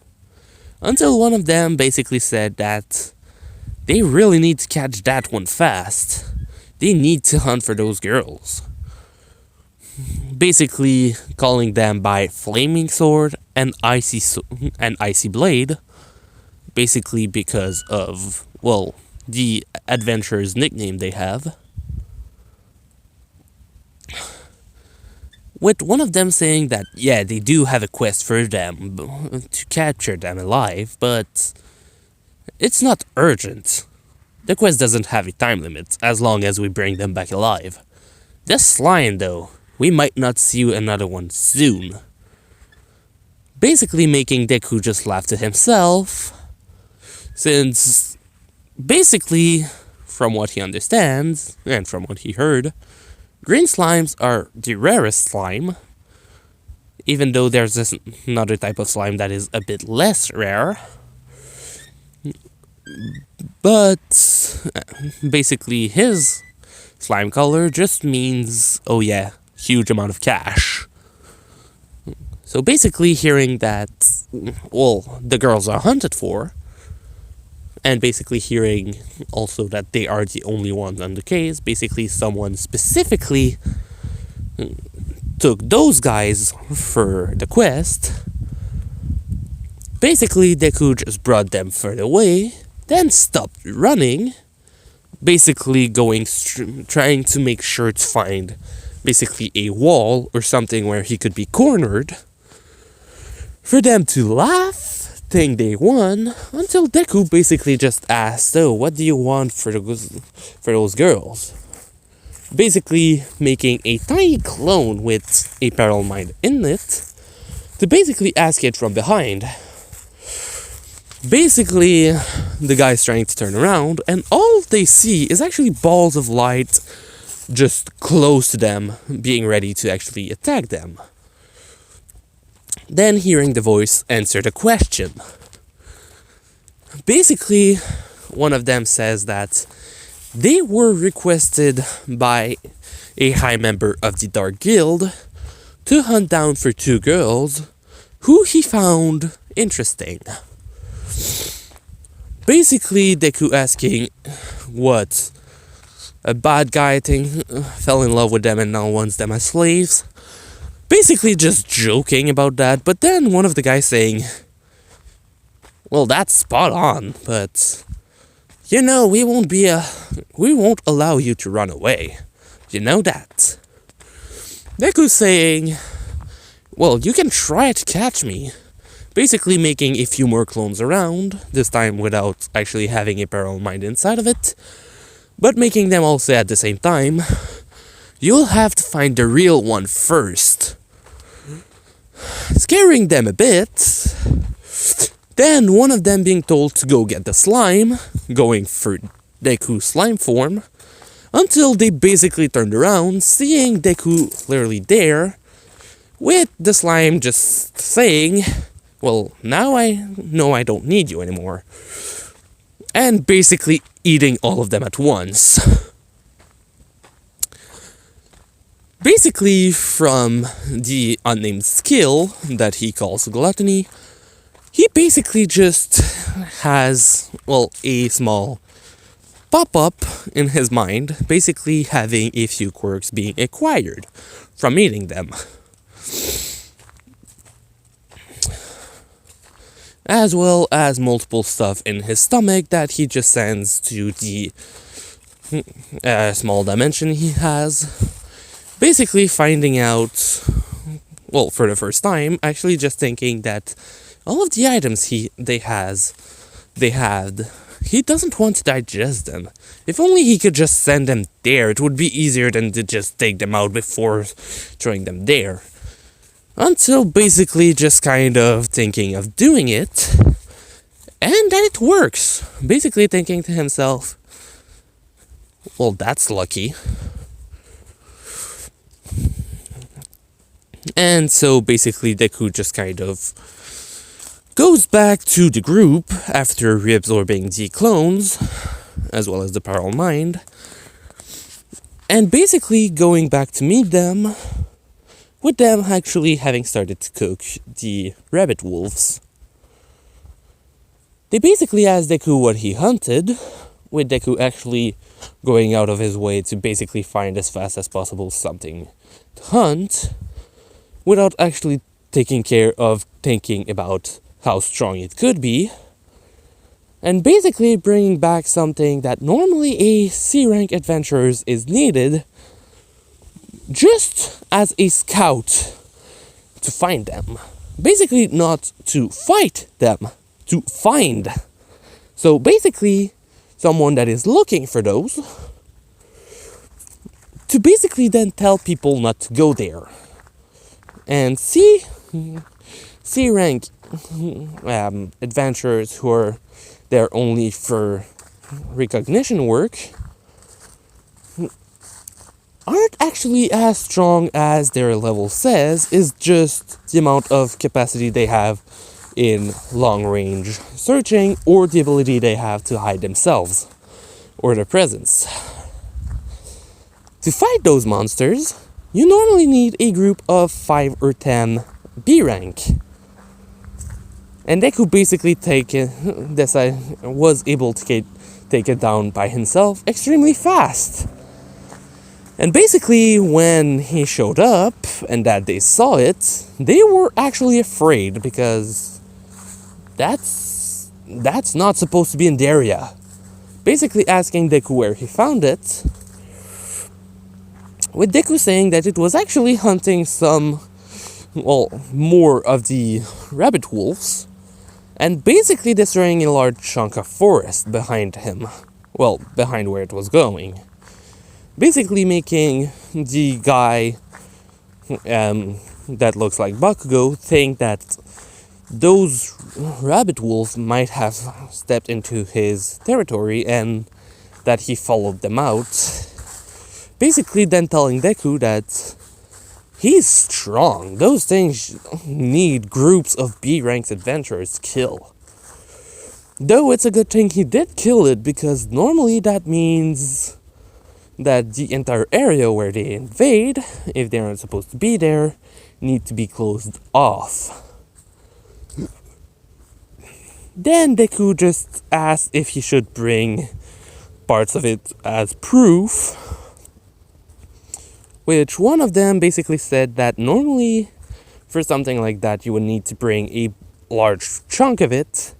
until one of them basically said that they really need to catch that one fast. They need to hunt for those girls. Basically calling them by Flaming Sword and Icy Blade, basically because of, well, the adventurer's nickname they have. With one of them saying that, yeah, they do have a quest for them to capture them alive, but it's not urgent. The quest doesn't have a time limit, as long as we bring them back alive. This slime, though, we might not see another one soon. Basically making Deku just laugh to himself, since basically, from what he understands, and from what he heard, green slimes are the rarest slime, even though there's another type of slime that is a bit less rare. But basically his slime color just means, oh yeah, huge amount of cash. So basically hearing that, well, the girls are hunted for, and basically hearing also that they are the only ones on the case, basically someone specifically took those guys for the quest. Basically Deku just brought them further away, then stopped running, basically trying to make sure to find basically a wall or something where he could be cornered, for them to laugh, think they won, until Deku basically just asked, oh, what do you want for those girls? Basically making a tiny clone with a Peril Mind in it, to basically ask it from behind. Basically, the guy's trying to turn around, and all they see is actually balls of light just close to them, being ready to actually attack them. Then hearing the voice answer the question. Basically, one of them says that they were requested by a high member of the Dark Guild to hunt down for 2 girls who he found interesting. Basically, Deku asking what a bad guy thing fell in love with them and now wants them as slaves. Basically just joking about that, but then one of the guys saying, well, that's spot on, but you know, we won't allow you to run away. You know that. Deku's saying, well, you can try to catch me. Basically making a few more clones around, this time without actually having a parallel mind inside of it, but making them all say at the same time, you'll have to find the real one first. Scaring them a bit. Then one of them being told to go get the slime, going for Deku's slime form, until they basically turned around, seeing Deku clearly there, with the slime just saying, well, now I know I don't need you anymore. And basically eating all of them at once. Basically, from the unnamed skill that he calls gluttony, he basically just has, well, a small pop-up in his mind, basically having a few quirks being acquired from eating them. As well as multiple stuff in his stomach that he just sends to the small dimension he has. Basically finding out, well, for the first time, actually just thinking that all of the items they had, he doesn't want to digest them. If only he could just send them there, it would be easier than to just take them out before throwing them there. Until basically just kind of thinking of doing it, and then it works. Basically thinking to himself, well, that's lucky. And so basically Deku just kind of goes back to the group after reabsorbing the clones, as well as the parallel mind, and basically going back to meet them, with them actually having started to cook the rabbit wolves. They basically asked Deku what he hunted, with Deku actually going out of his way to basically find as fast as possible something to hunt, without actually taking care of thinking about how strong it could be, and basically bringing back something that normally a C-rank adventurer is needed, just as a scout to find them. Basically not to fight them, to find. So basically someone that is looking for those, to basically then tell people not to go there. And C-rank adventurers who are there only for recognition work aren't actually as strong as their level says, is just the amount of capacity they have in long range searching, or the ability they have to hide themselves or their presence. To fight those monsters, you normally need a group of 5 or 10 B rank. And Deku basically was able to take it down by himself extremely fast. And basically when he showed up and that they saw it, they were actually afraid, because that's not supposed to be in the area. Basically asking Deku where he found it, with Deku saying that it was actually hunting more of the rabbit wolves, and basically destroying a large chunk of forest behind him, behind where it was going. Basically making the guy that looks like Bakugo think that those rabbit wolves might have stepped into his territory and that he followed them out. Basically then telling Deku that he's strong. Those things need groups of B-rank adventurers to kill. Though it's a good thing he did kill it, because normally that means that the entire area where they invade, if they aren't supposed to be there, need to be closed off. Then Deku just asked if he should bring parts of it as proof, which one of them basically said that normally for something like that you would need to bring a large chunk of it,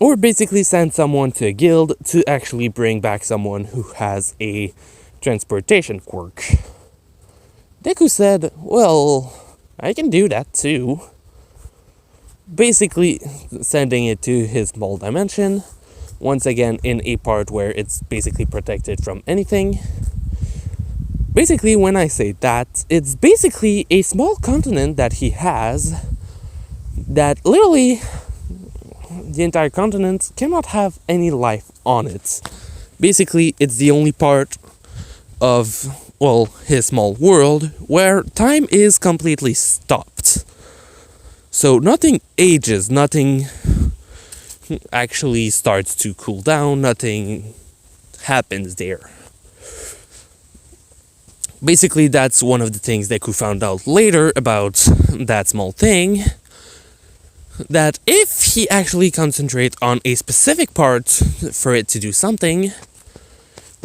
or basically send someone to a guild to actually bring back someone who has a transportation quirk. Deku said, well, I can do that too. Basically sending it to his small dimension, once again in a part where it's basically protected from anything. Basically, when I say that, it's basically a small continent that he has that literally the entire continent cannot have any life on it. Basically, it's the only part of, well, his small world where time is completely stopped. So nothing ages, nothing actually starts to cool down, nothing happens there. Basically, that's one of the things Deku found out later about that small thing, that if he actually concentrates on a specific part for it to do something,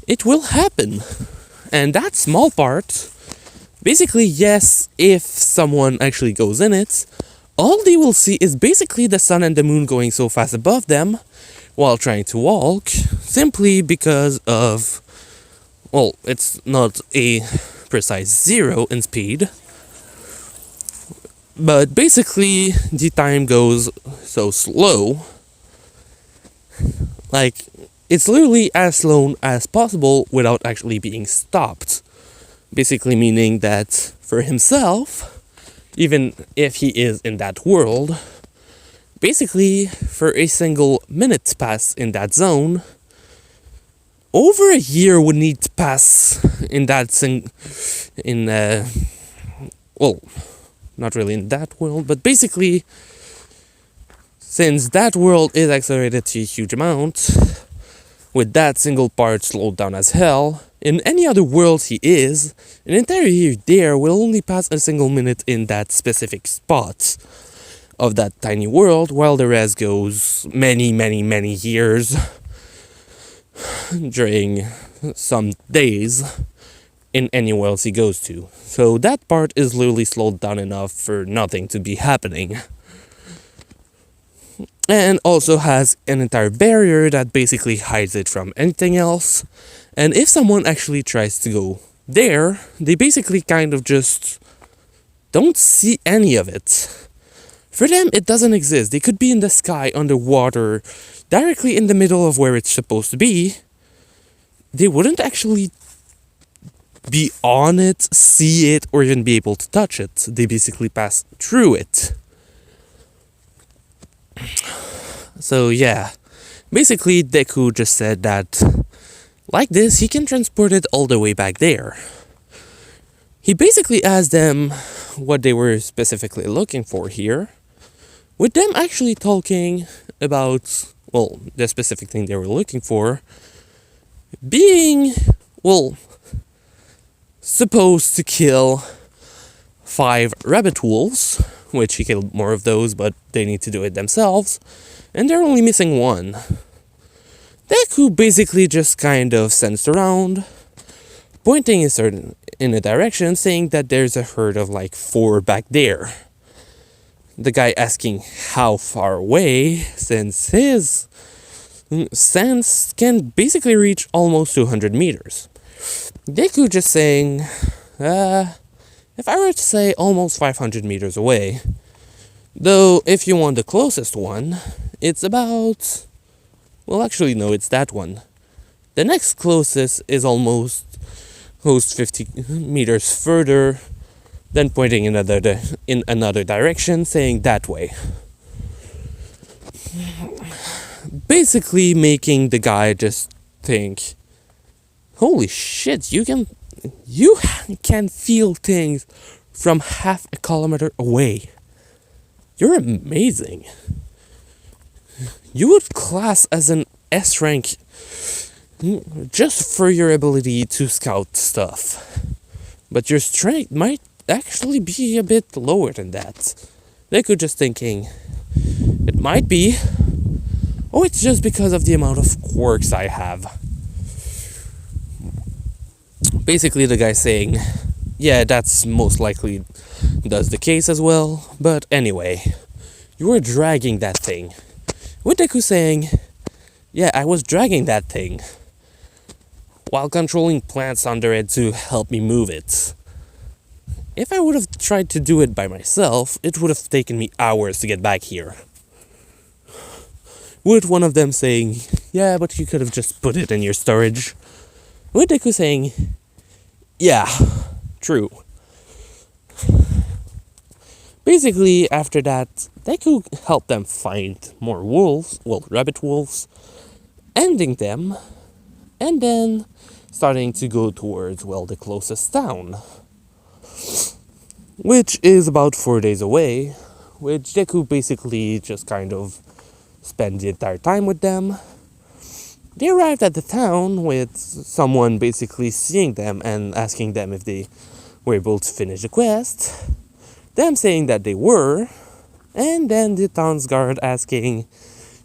it will happen. And that small part, basically, yes, if someone actually goes in it, all they will see is basically the sun and the moon going so fast above them while trying to walk, simply because of, well, it's not a precise 0 in speed, but basically the time goes so slow, like, it's literally as slow as possible without actually being stopped. Basically meaning that for himself, even if he is in that world, basically for a single minute pass in that zone, over a year would need to pass in that well, not really in that world, but basically, since that world is accelerated to a huge amount, with that single part slowed down as hell, in any other world he is, an entire year there will only pass a single minute in that specific spot of that tiny world, while the rest goes many, many, many years during some days in any worlds he goes to. So that part is literally slowed down enough for nothing to be happening. And also has an entire barrier that basically hides it from anything else. And if someone actually tries to go there, they basically kind of just don't see any of it. For them, it doesn't exist. They could be in the sky, underwater, directly in the middle of where it's supposed to be. They wouldn't actually be on it, see it, or even be able to touch it. They basically pass through it. So yeah, basically Deku just said that like this he can transport it all the way back there. He basically asked them what they were specifically looking for here, with them actually talking about, well, the specific thing they were looking for being, well, supposed to kill 5 rabbit wolves, which he killed more of those, but they need to do it themselves, and they're only missing 1. Deku basically just kind of sensed around, pointing in a direction, saying that there's a herd of like 4 back there. The guy asking how far away, since his sense can basically reach almost 200 meters. Deku just saying, if I were to say almost 500 meters away, though if you want the closest one, it's about, well actually no, it's that one. The next closest is almost 50 meters further then pointing in another direction, saying that way. Basically making the guy just think, holy shit, you can feel things from half a kilometer away. You're amazing. You would class as an S rank just for your ability to scout stuff. But your strength might actually be a bit lower than that. They could just thinking, it might be. Oh, it's just because of the amount of quirks I have. Basically the guy saying, yeah, that's most likely does the case as well. But anyway, you were dragging that thing. With Deku saying, yeah, I was dragging that thing while controlling plants under it to help me move it. If I would have tried to do it by myself, it would have taken me hours to get back here. With one of them saying, yeah, but you could have just put it in your storage. With Deku saying, yeah, true. Basically, after that, Deku helped them find more wolves, rabbit wolves, ending them, and then starting to go towards, the closest town, which is about 4 days away, which Deku basically just kind of spent the entire time with them. They arrived at the town with someone basically seeing them and asking them if they were able to finish the quest, them saying that they were, and then the town's guard asking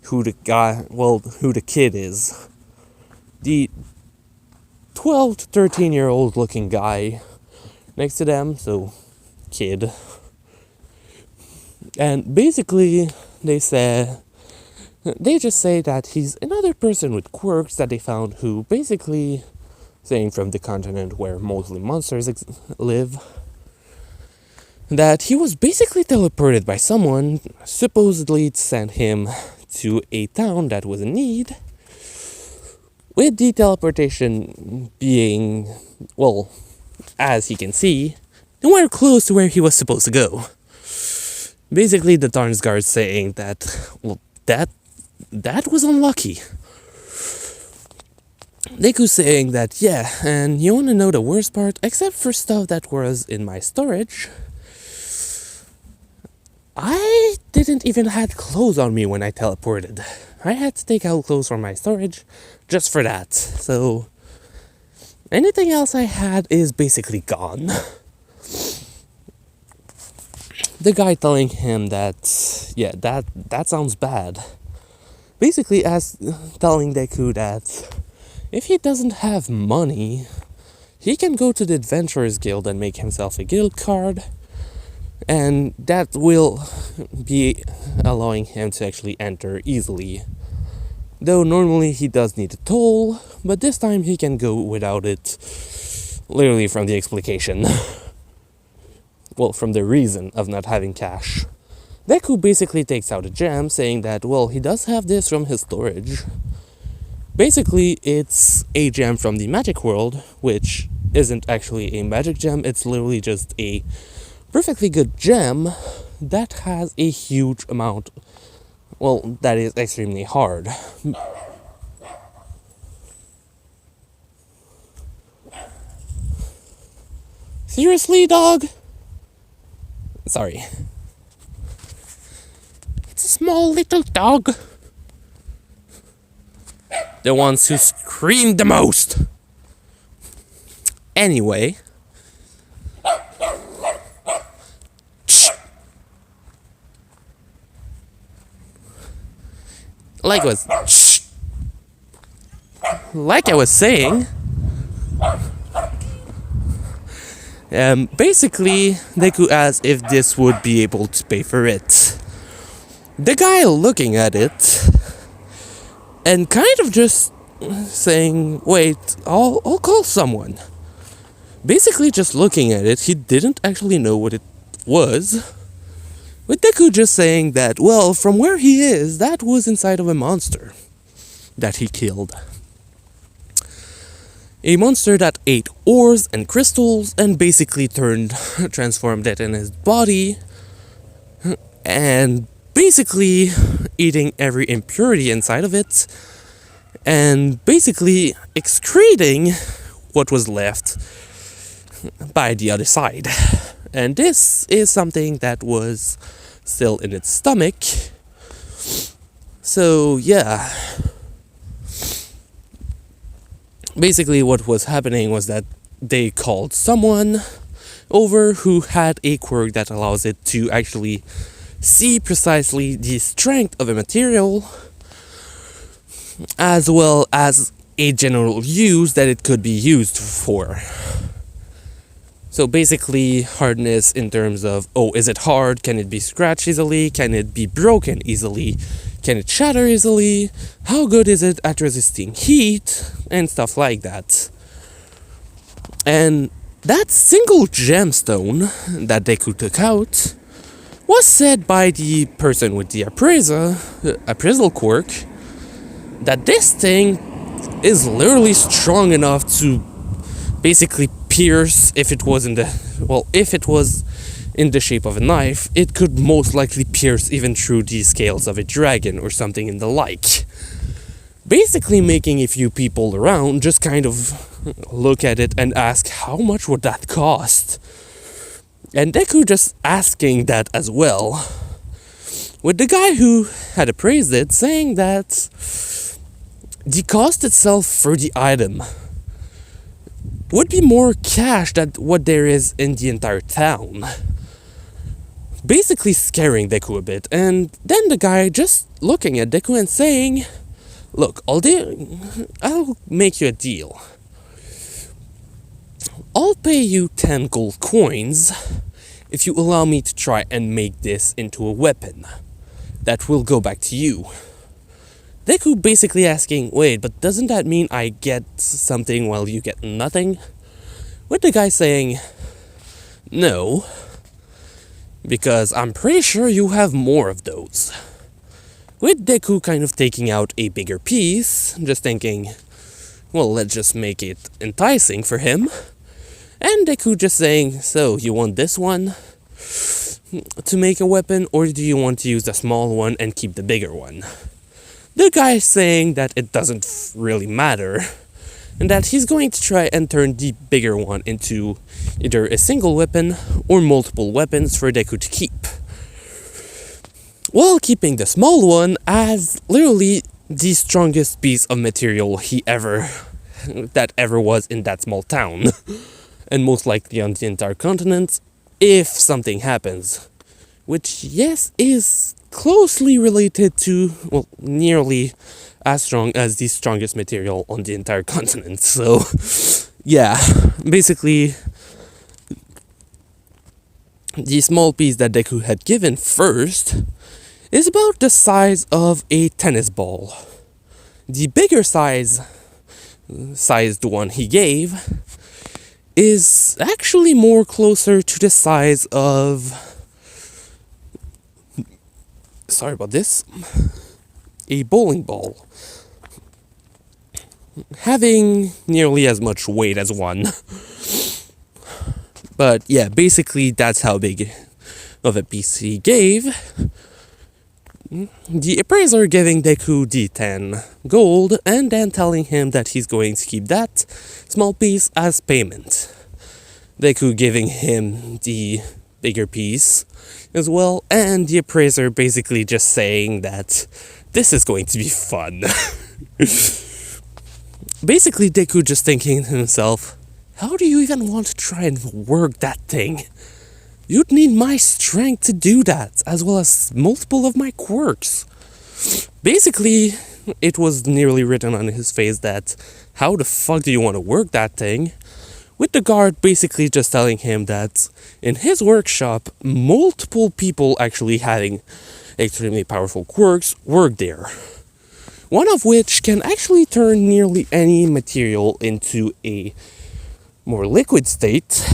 who the kid is. The 12 to 13-year-old looking guy next to them, so kid. And basically they just say that he's another person with quirks that they found who basically, saying from the continent where mostly monsters live, that he was basically teleported by someone, supposedly to send him to a town that was in need, with the teleportation being, as he can see, nowhere close to where he was supposed to go. Basically, the town's guard saying that, that was unlucky. Deku saying that, yeah, and you want to know the worst part? Except for stuff that was in my storage, I didn't even have clothes on me when I teleported. I had to take out clothes from my storage just for that. So anything else I had is basically gone. The guy telling him that, yeah, that sounds bad. Basically as telling Deku that if he doesn't have money, he can go to the Adventurers Guild and make himself a guild card, and that will be allowing him to actually enter easily. Though normally he does need a toll, but this time he can go without it, literally from the explication. From the reason of not having cash. Deku basically takes out a gem, saying that, he does have this from his storage. Basically, it's a gem from the magic world, which isn't actually a magic gem, it's literally just a perfectly good gem that has a huge amount, that is extremely hard. Seriously, dog? Sorry. It's a small little dog. The ones who scream the most. Anyway. Like I was saying, basically, Deku asked if this would be able to pay for it. The guy looking at it and kind of just saying, wait, I'll call someone. Basically just looking at it, he didn't actually know what it was. With Deku just saying that, from where he is, that was inside of a monster that he killed. A monster that ate ores and crystals and basically transformed it in his body and basically eating every impurity inside of it and basically excreting what was left by the other side. And this is something that was still in its stomach. So yeah, basically what was happening was that they called someone over who had a quirk that allows it to actually see precisely the strength of a material as well as a general use that it could be used for. So basically hardness in terms of, oh, is it hard? Can it be scratched easily? Can it be broken easily? Can it shatter easily? How good is it at resisting heat? And stuff like that. And that single gemstone that Deku took out was said by the person with the appraisal quirk that this thing is literally strong enough to basically pierce, if it was in the shape of a knife, it could most likely pierce even through the scales of a dragon or something in the like. Basically making a few people around just kind of look at it and ask, how much would that cost? And Deku just asking that as well, with the guy who had appraised it saying that the cost itself for the item would be more cash than what there is in the entire town. Basically scaring Deku a bit, and then the guy just looking at Deku and saying, look, I'll make you a deal. I'll pay you 10 gold coins if you allow me to try and make this into a weapon that will go back to you. Deku basically asking, wait, but doesn't that mean I get something while you get nothing? With the guy saying, no, because I'm pretty sure you have more of those. With Deku kind of taking out a bigger piece, just thinking, well, let's just make it enticing for him. And Deku just saying, so you want this one to make a weapon, or do you want to use the small one and keep the bigger one? The guy saying that it doesn't really matter, and that he's going to try and turn the bigger one into either a single weapon or multiple weapons for Deku to keep, while keeping the small one as literally the strongest piece of material that ever was in that small town, and most likely on the entire continent, if something happens, which, yes, is closely related to, well, nearly as strong as the strongest material on the entire continent. So, yeah, basically, the small piece that Deku had given first is about the size of a tennis ball. The bigger sized one he gave is actually more closer to the size of, sorry about this, a bowling ball, having nearly as much weight as one. But yeah, basically that's how big of a piece he gave. The appraiser giving Deku the 10 gold and then telling him that he's going to keep that small piece as payment. Deku giving him the bigger piece as well, and the appraiser basically just saying that this is going to be fun. Basically Deku just thinking to himself, how do you even want to try and work that thing? You'd need my strength to do that, as well as multiple of my quirks. Basically, it was nearly written on his face that, how the fuck do you want to work that thing? With the guard basically just telling him that in his workshop, multiple people actually having extremely powerful quirks work there. One of which can actually turn nearly any material into a more liquid state,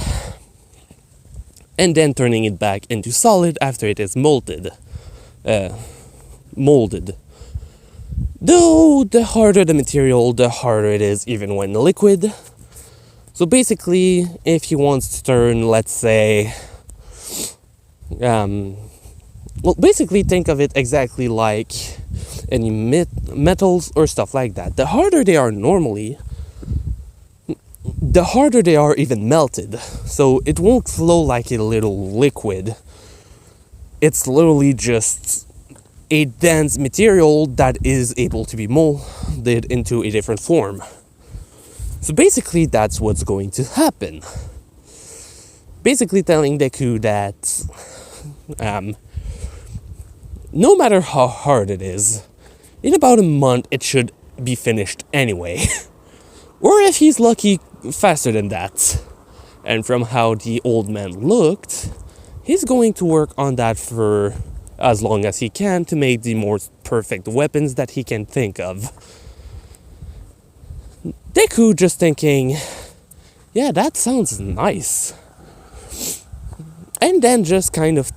and then turning it back into solid after it is molded. Though the harder the material, the harder it is even when liquid, So basically, if he wants to turn, let's say, basically think of it exactly like any metals or stuff like that. The harder they are normally, the harder they are even melted. So it won't flow like a little liquid. It's literally just a dense material that is able to be molded into a different form. So basically that's what's going to happen. Basically telling Deku that no matter how hard it is, in about a month it should be finished anyway. Or if he's lucky, faster than that. And from how the old man looked, he's going to work on that for as long as he can to make the most perfect weapons that he can think of. Deku just thinking, yeah, that sounds nice. And then just kind of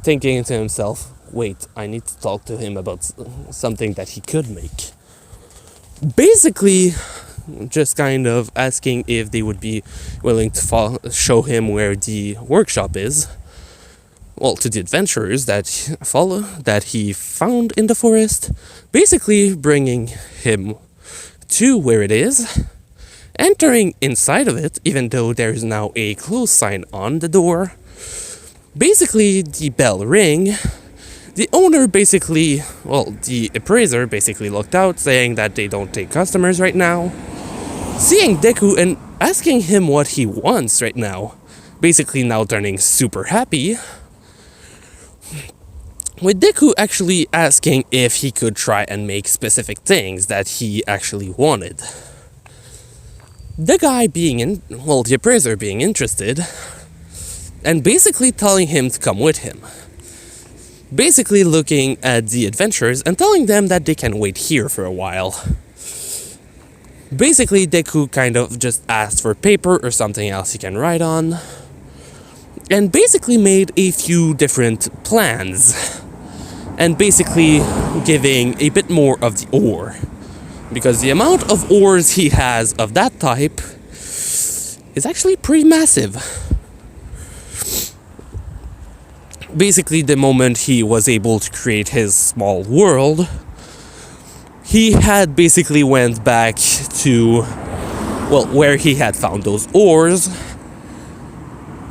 thinking to himself, wait, I need to talk to him about something that he could make. Basically, just kind of asking if they would be willing to show him where the workshop is. Well, to the adventurers that he found in the forest. Basically bringing him to where it is. Entering inside of it, even though there is now a close sign on the door. Basically, the bell ring. The owner the appraiser basically looked out, saying that they don't take customers right now. Seeing Deku and asking him what he wants right now. Basically now turning super happy. With Deku actually asking if he could try and make specific things that he actually wanted. The guy the appraiser being interested, and basically telling him to come with him. Basically looking at the adventurers and telling them that they can wait here for a while. Basically, Deku kind of just asked for paper or something else he can write on. And basically made a few different plans. And basically giving a bit more of the ore. Because the amount of ores he has of that type is actually pretty massive. Basically, the moment he was able to create his small world, he had basically went back to, where he had found those ores,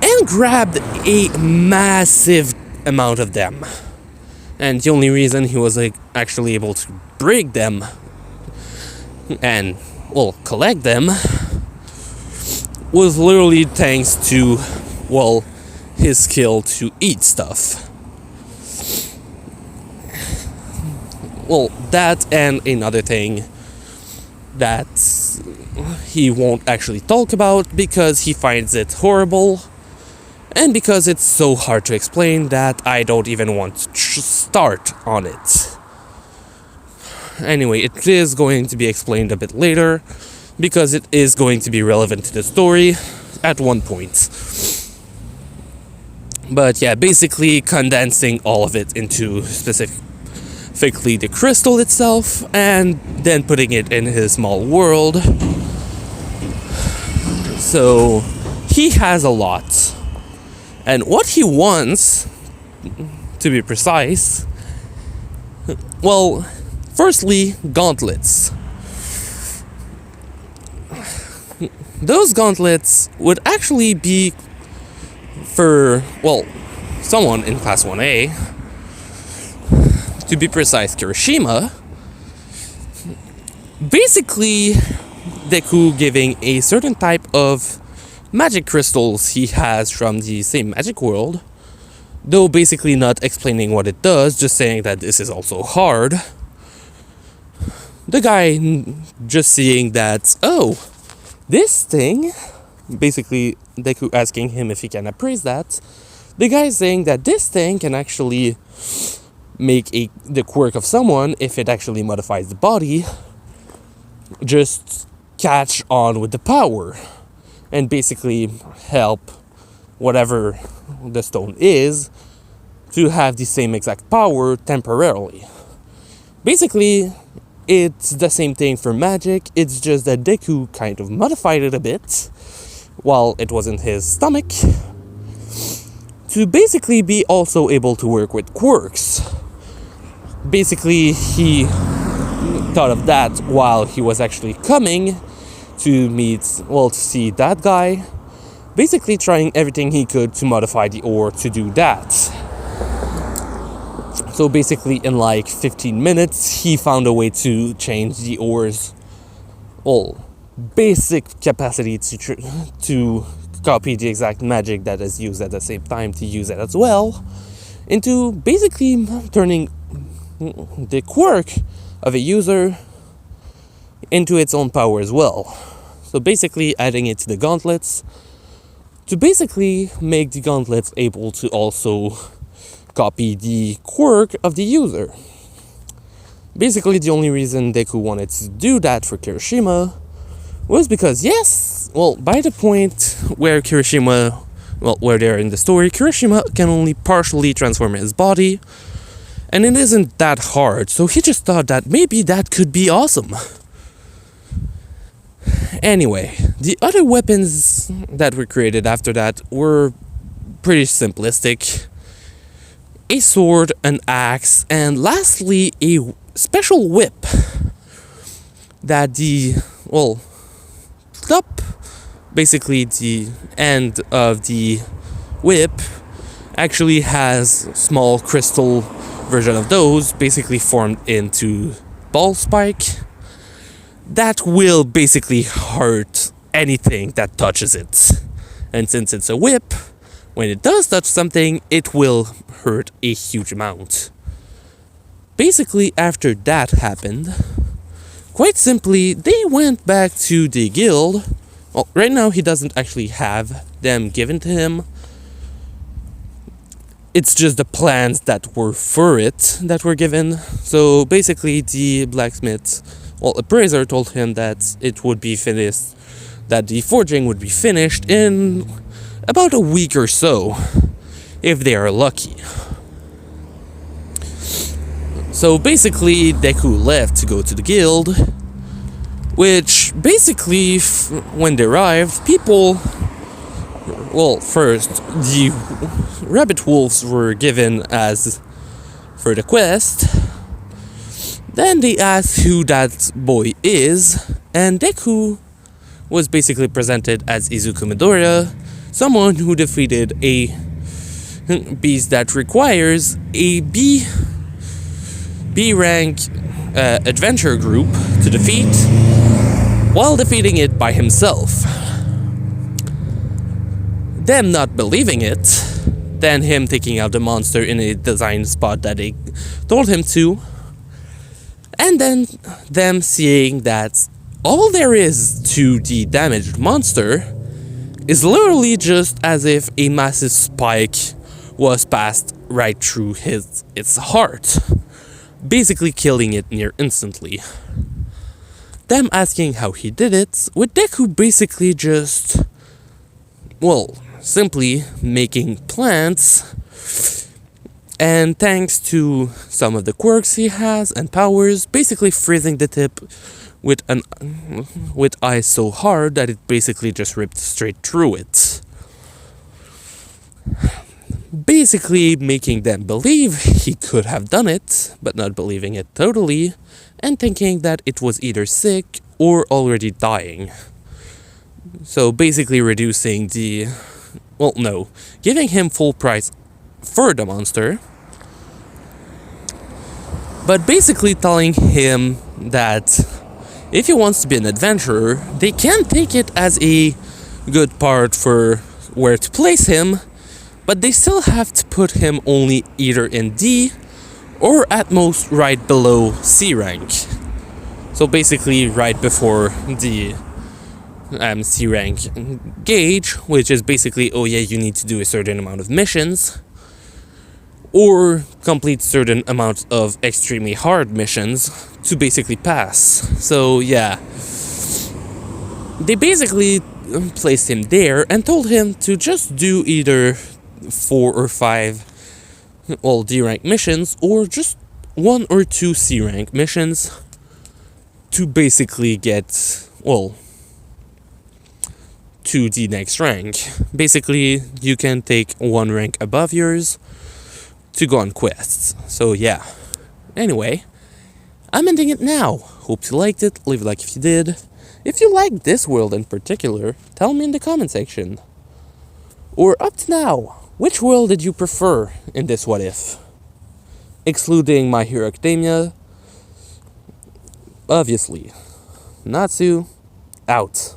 and grabbed a massive amount of them. And the only reason he was actually able to break them and, collect them was literally thanks to, his skill to eat stuff. That and another thing that he won't actually talk about because he finds it horrible and because it's so hard to explain that I don't even want to start on it. Anyway, it is going to be explained a bit later because it is going to be relevant to the story at one point. But yeah, basically condensing all of it into specifically the crystal itself, and then putting it in his small world. So he has a lot. And what he wants, to be precise, firstly, gauntlets. Those gauntlets would actually be for, someone in Class 1A, to be precise, Kirishima. Basically, Deku giving a certain type of magic crystals he has from the same magic world, though basically not explaining what it does, just saying that this is also hard. The guy just seeing that, this thing, basically Deku asking him if he can appraise that. The guy saying that this thing can actually make the quirk of someone, if it actually modifies the body, just catch on with the power and basically help whatever the stone is to have the same exact power temporarily. Basically, it's the same thing for magic, it's just that Deku kind of modified it a bit while it was in his stomach, to basically be also able to work with quirks. Basically, he thought of that while he was actually coming to to see that guy, basically trying everything he could to modify the ore to do that. So basically in like 15 minutes, he found a way to change the ore's basic capacity to copy the exact magic that is used at the same time to use it as well, into basically turning the quirk of a user into its own power as well. So basically adding it to the gauntlets to basically make the gauntlets able to also copy the quirk of the user. Basically the only reason Deku wanted to do that for Kirishima was because by the point where where they're in the story, Kirishima can only partially transform his body, and it isn't that hard, so he just thought that maybe that could be awesome. Anyway, the other weapons that were created after that were pretty simplistic. A sword, an axe, and lastly a special whip that basically the end of the whip actually has small crystal version of those basically formed into ball spike that will basically hurt anything that touches it. And since it's a whip, when it does touch something, it will hurt a huge amount. Basically, after that happened, quite simply, they went back to the guild. Well, right now he doesn't actually have them given to him. It's just the plans that were for it that were given. So basically, the appraiser told him that it would be finished, that the forging would be finished in about a week or so, if they are lucky. So basically, Deku left to go to the guild, which basically, when they arrived, first, the rabbit wolves were given as for the quest. Then they asked who that boy is, and Deku was basically presented as Izuku Midoriya, someone who defeated a beast that requires a B rank adventure group to defeat, while defeating it by himself. Them not believing it, then him taking out the monster in a designed spot that they told him to, and then them seeing that all there is to the damaged monster is literally just as if a massive spike was passed right through its heart, basically killing it near instantly. Them asking how he did it, with Deku basically just, simply making plants, and thanks to some of the quirks he has and powers, basically freezing the tip with ice so hard that it basically just ripped straight through it. Basically making them believe he could have done it, but not believing it totally, and thinking that it was either sick or already dying. So basically reducing giving him full price for the monster, but basically telling him that if he wants to be an adventurer, they can take it as a good part for where to place him, but they still have to put him only either in D or at most right below C rank. So basically right before the C rank gauge, which is basically, you need to do a certain amount of missions or complete certain amount of extremely hard missions to basically pass. So yeah, they basically placed him there and told him to just do either 4 or 5 D rank missions or just 1 or 2 C rank missions to basically get to the next rank. Basically, you can take one rank above yours to go on quests. So yeah. Anyway, I'm ending it now. Hope you liked it. Leave a like if you did. If you liked this world in particular, tell me in the comment section. Or up to now, which world did you prefer in this What If? Excluding My Hero Academia, obviously. Natsu, out.